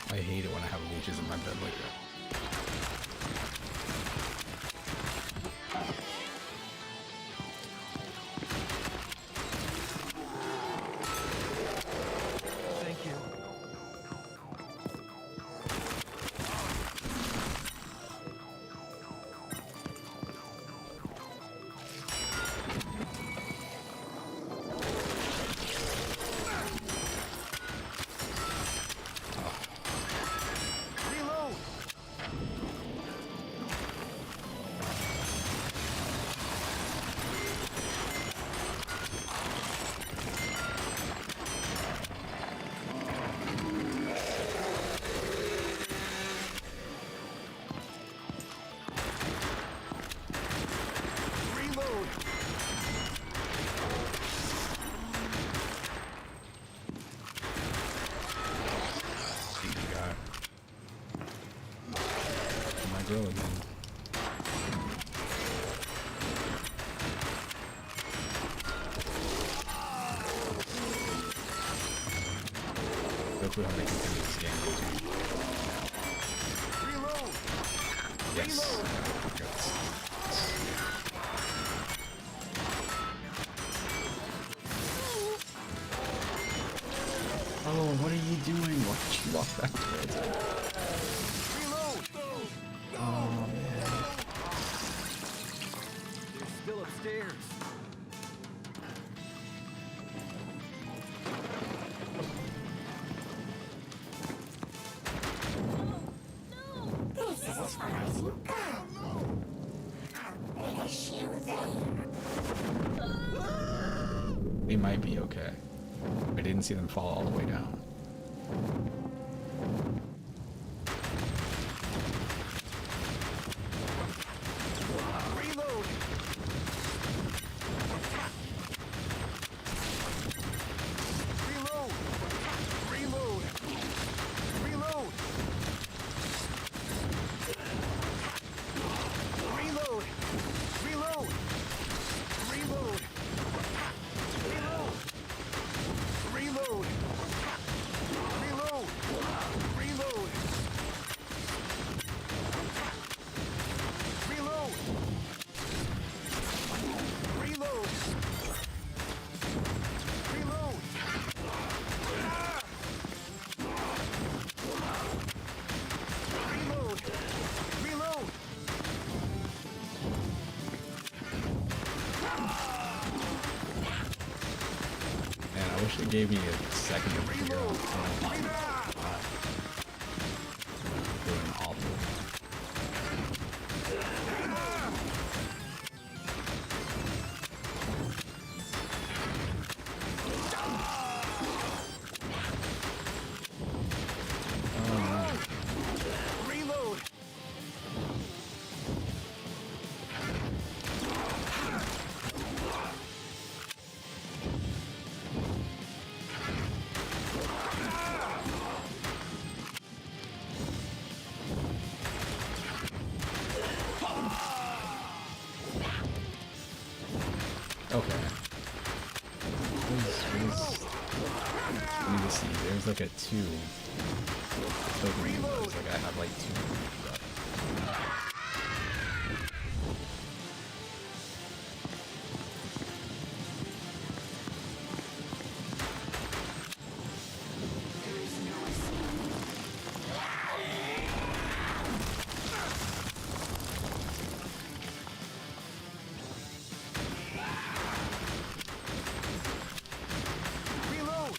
I hate it when I have leeches in my bed like that. Thank you. Reload. Reload. Easy guy. My girl again. Hopefully how they continue this game goes. Reload. Yes. Oh, what are you doing? Why did you walk back towards it? Reload. Oh man. They're still upstairs. This is as far as you go. I'll finish you there. They might be okay. I didn't see them fall all the way down. Reload. It gave me a second to figure out doing awful. Reload. Okay. Let me just see. There's like a 2. Token was like I have like 2. Reload.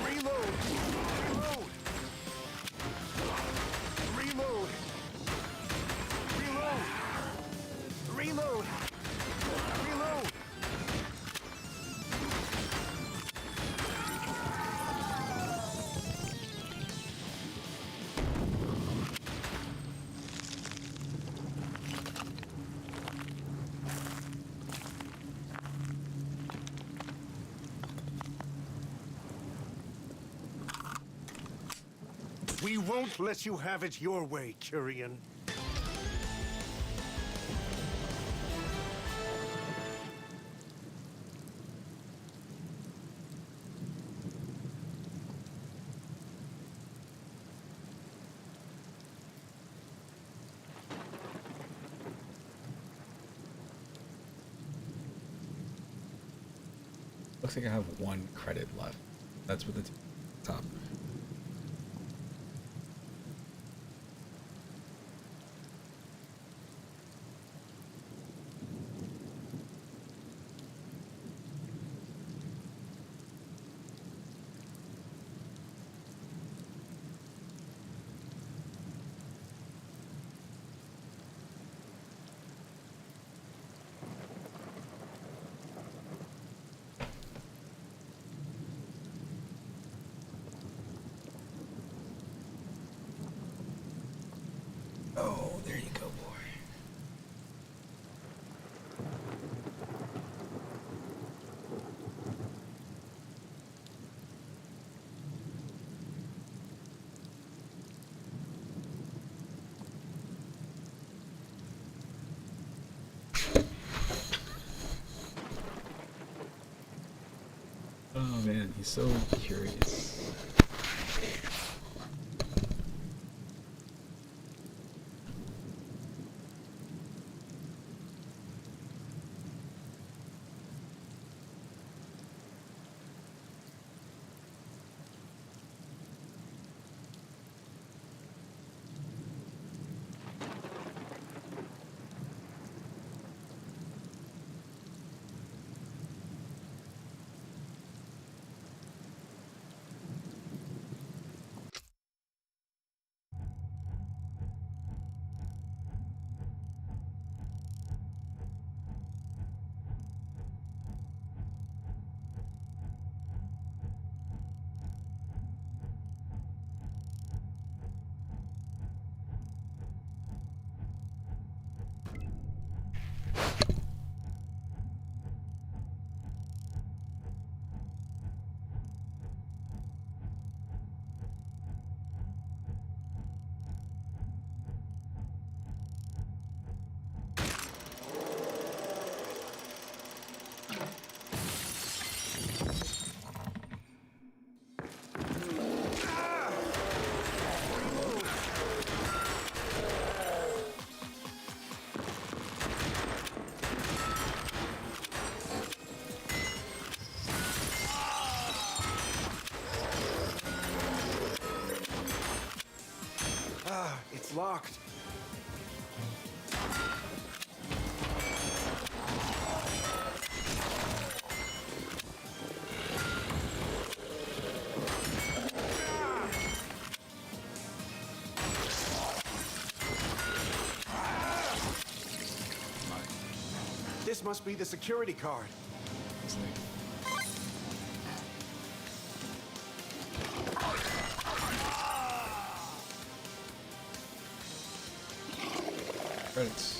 Reload. Reload. Reload. Reload. Reload. Reload. We won't let you have it your way, Kyrian. Looks like I have 1 credit left. That's with the top. Oh, there you go, boy. Oh man, he's so curious. It's locked. must be the security card. It's like, credits.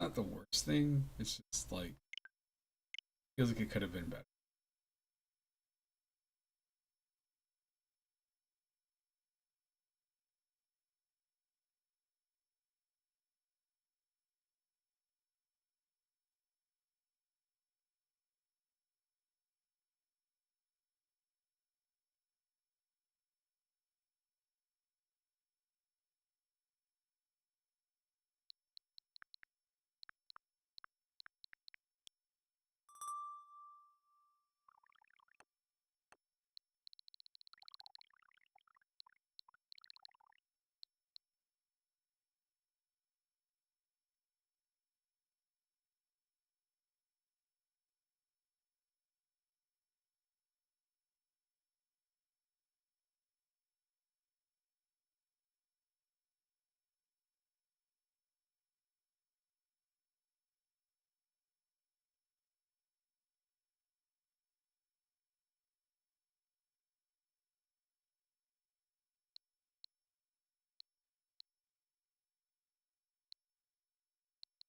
Not the worst thing. It's just like feels like it could have been better.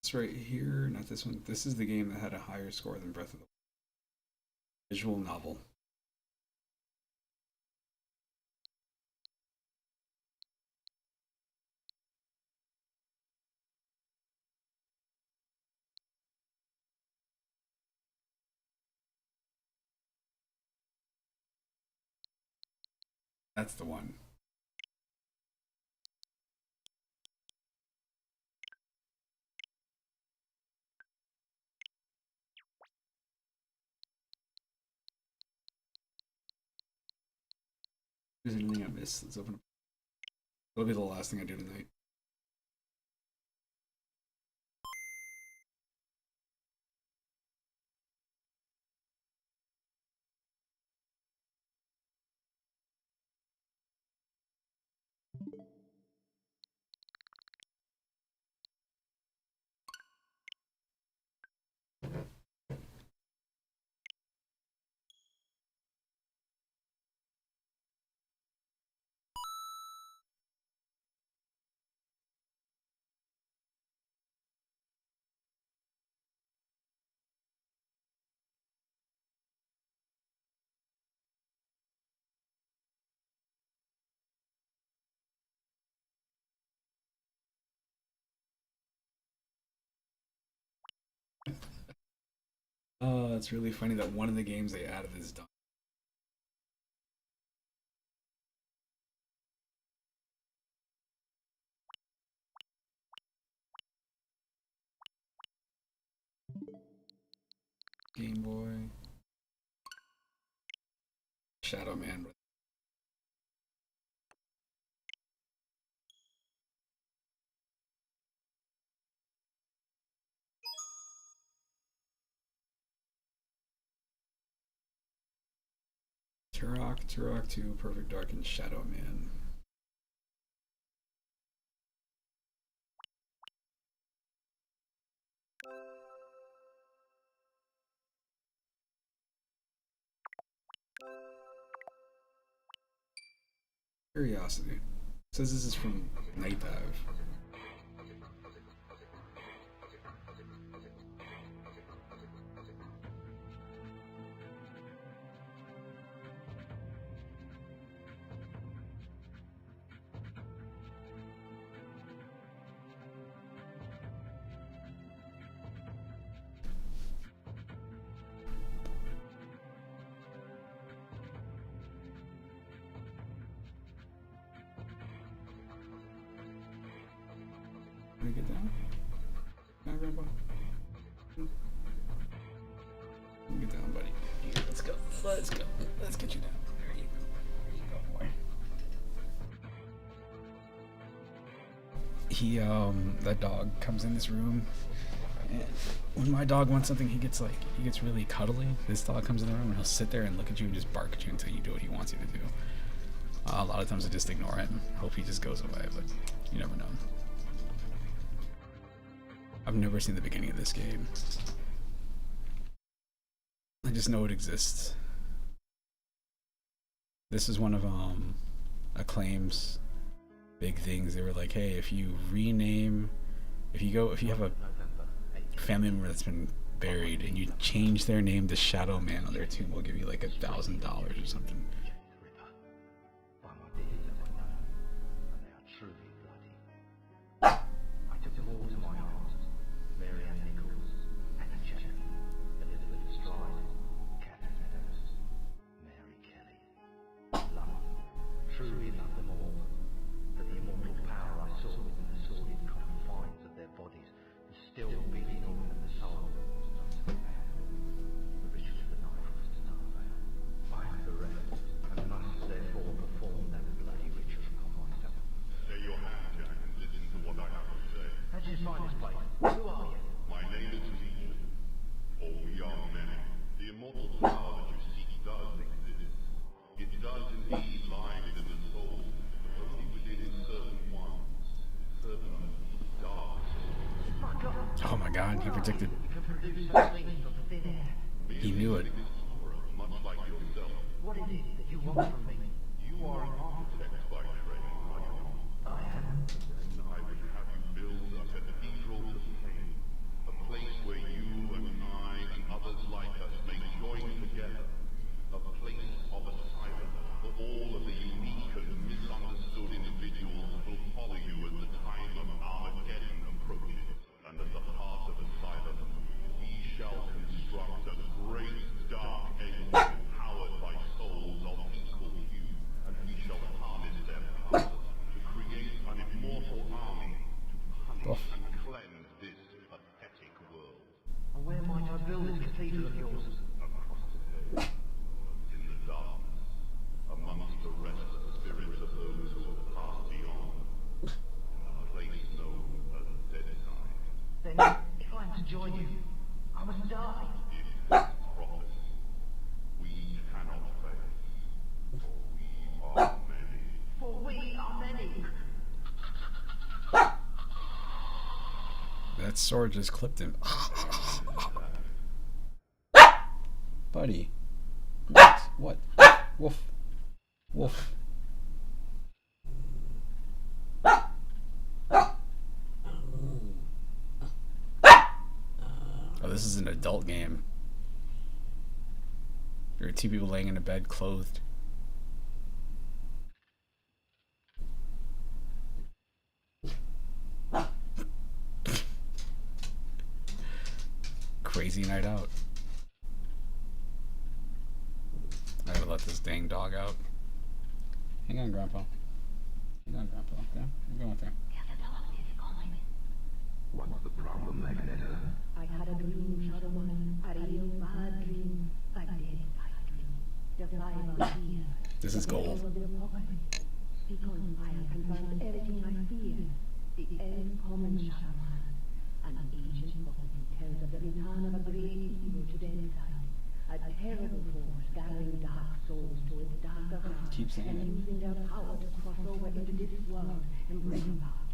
It's right here, not this one. This is the game that had a higher score than Breath of the Wild. Visual novel. That's the one. Is there anything I missed? Let's open up. It'll be the last thing I do tonight. Oh, it's really funny that one of the games they added is done. Game Boy. Shadow Man. Turok 2, Perfect Dark, and Shadow Man. Curiosity. It says this is from Night Dive. Wanna get down? Down, Grandpa? Get down, buddy. Here, let's go. Let's go. Let's get you down. There you go. There you go, boy. That dog comes in this room, and when my dog wants something, he gets really cuddly. This dog comes in the room and he'll sit there and look at you and just bark at you until you do what he wants you to do. A lot of times I just ignore it and hope he just goes away, but you never know. I've never seen the beginning of this game. I just know it exists. This is one of Acclaim's big things. They were like, hey, if you have a family member that's been buried and you change their name to Shadow Man on their tomb, we'll give you like $1,000 or something. Truly love them all, but the immortal power I saw within the sordid confines of their bodies is still beating on in the soul. The ritual of the night was to not fail. I am bereft, and must therefore perform that bloody ritual upon myself. Stay your hand, Jack, and listen to what I have to say. How did you find this place? Who are you? My name is Legion, for we are many. The immortal power that you seek does exist. It does indeed lie within the soul, but only within certain ones, certain dark souls. Oh my god, he predicted. You can produce such things from thin air. He knew it. Much like yourself, What is it that you want from me? you are an architect by trade, are you not? I am. Then I would have you build a cathedral to fame, a place where you and I and others like us may join together, a place of asylum for all of the unique and misunderstood individuals who will follow you as the time of Armageddon approaches. And at the heart of asylum, we shall construct a great dark engine powered by souls of equal hue, and we shall harness their powers to create an immortal army to punish and cleanse this pathetic world. And where might I build this cathedral of yours? Across the veil, in the darkness, amongst the restless spirits of those who have passed beyond, in a place known as Deadside. Then, if I am to join you, I must die. If this prophecy, we cannot fail, for we are many. For we are many. That sword just clipped him. Buddy. What? Woof. Woof. Oh, this is an adult game. There are two people laying in a bed clothed. Crazy night out. I gotta let this dang dog out. Hang on, Grandpa. Hang on, Grandpa. Okay, I'm going there. What's the problem, Magneto? I had a dream, Shadowman, a real bad dream, a terrified dream. The five are here. This is gold. Because I have confirmed everything I feared. The uncommon Shadowman, an ancient prophecy tells of the return of a great evil to Deadside, a terrible force gathering dark souls to its darker heart Keep saying and it. using their power to cross over into this world and bring about.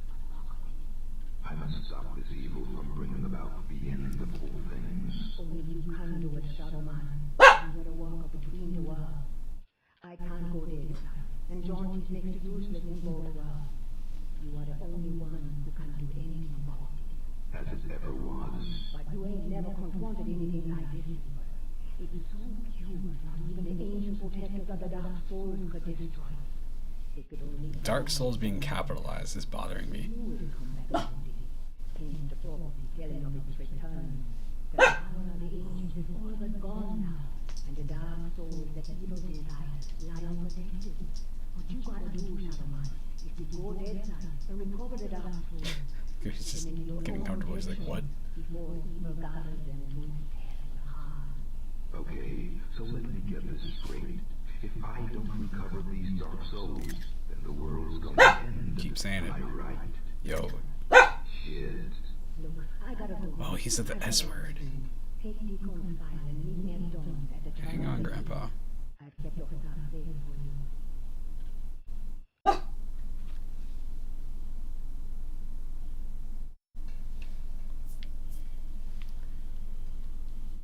I must stop this evil from bringing about the end of all things. Only you can do it, Shadowman. You are a walker between the worlds. I can't go there, and Jaunties makes it useless in both worlds. You are the only one who can do anything about it. As it ever was. But you ain't never confronted anything like this before. It's so pure, not even the ancient protectors of the Dark Souls could destroy it. They could only Dark Souls being capitalized is bothering me. you will come back one day. Hence the prophecy telling of its return. The power of the ancients is all but gone now, and the dark souls that evil desire lie unprotected. What you gotta do, Shadowman, is to go Deadside and recover the dark souls. He's just getting comfortable. He's like, what? Before evil gathers them to its heart. Okay, so let me get this straight. If I don't recover these dark souls, then the world's gonna end. Keep saying it. Am I right? Yo. Shit. Look, I gotta go. Oh, he said the S word. Take the cone file and meet me at dawn at the Hang on, Grandpa. I've kept your stuff safe for you.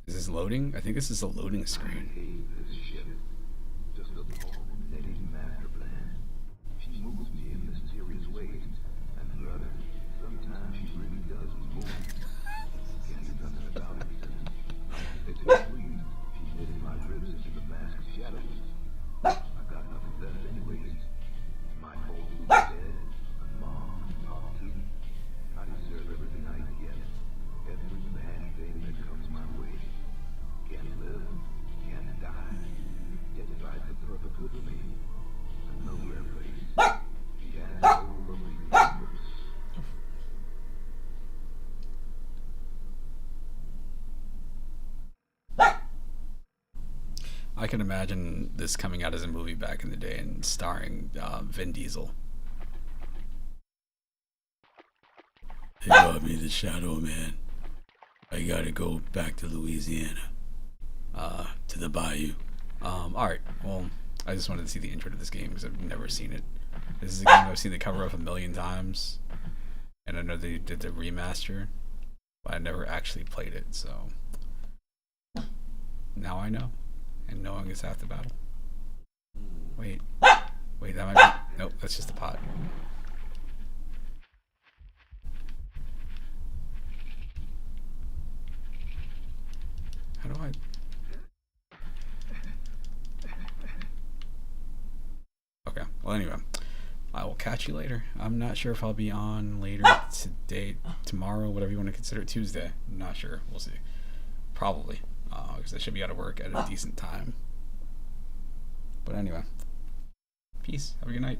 Is this loading? I think this is a loading I screen. hate this shit. Just a Paul and Eddie's master plan. She moves me in mysterious ways. And brother, sometimes she really does move. Can't do nothing about it since it's sweet. She knitted my ribs into the mask of shadows. I got nothing left anyways. My whole Luke's dead. And Mom and Pop too. I deserve everything I get. Every bad thing that comes my way. Can't live, can't die. Yet decides the perfect good for me. A nowhere place. She has no lovely purpose. I can imagine this coming out as a movie back in the day and starring Vin Diesel. They got me the Shadow Man. I gotta go back to Louisiana. To the bayou. Alright, well, I just wanted to see the intro to this game because I've never seen it. This is a game I've seen the cover of a million times. And I know they did the remaster, but I never actually played it, so now I know. And knowing is half the battle. Wait, that might be, nope, that's just a pot. How do I? Okay, well anyway, I will catch you later. I'm not sure if I'll be on later today, tomorrow, whatever you want to consider it, Tuesday. I'm not sure, we'll see. Probably, because I should be out of work at a decent time. But anyway, peace, have a good night.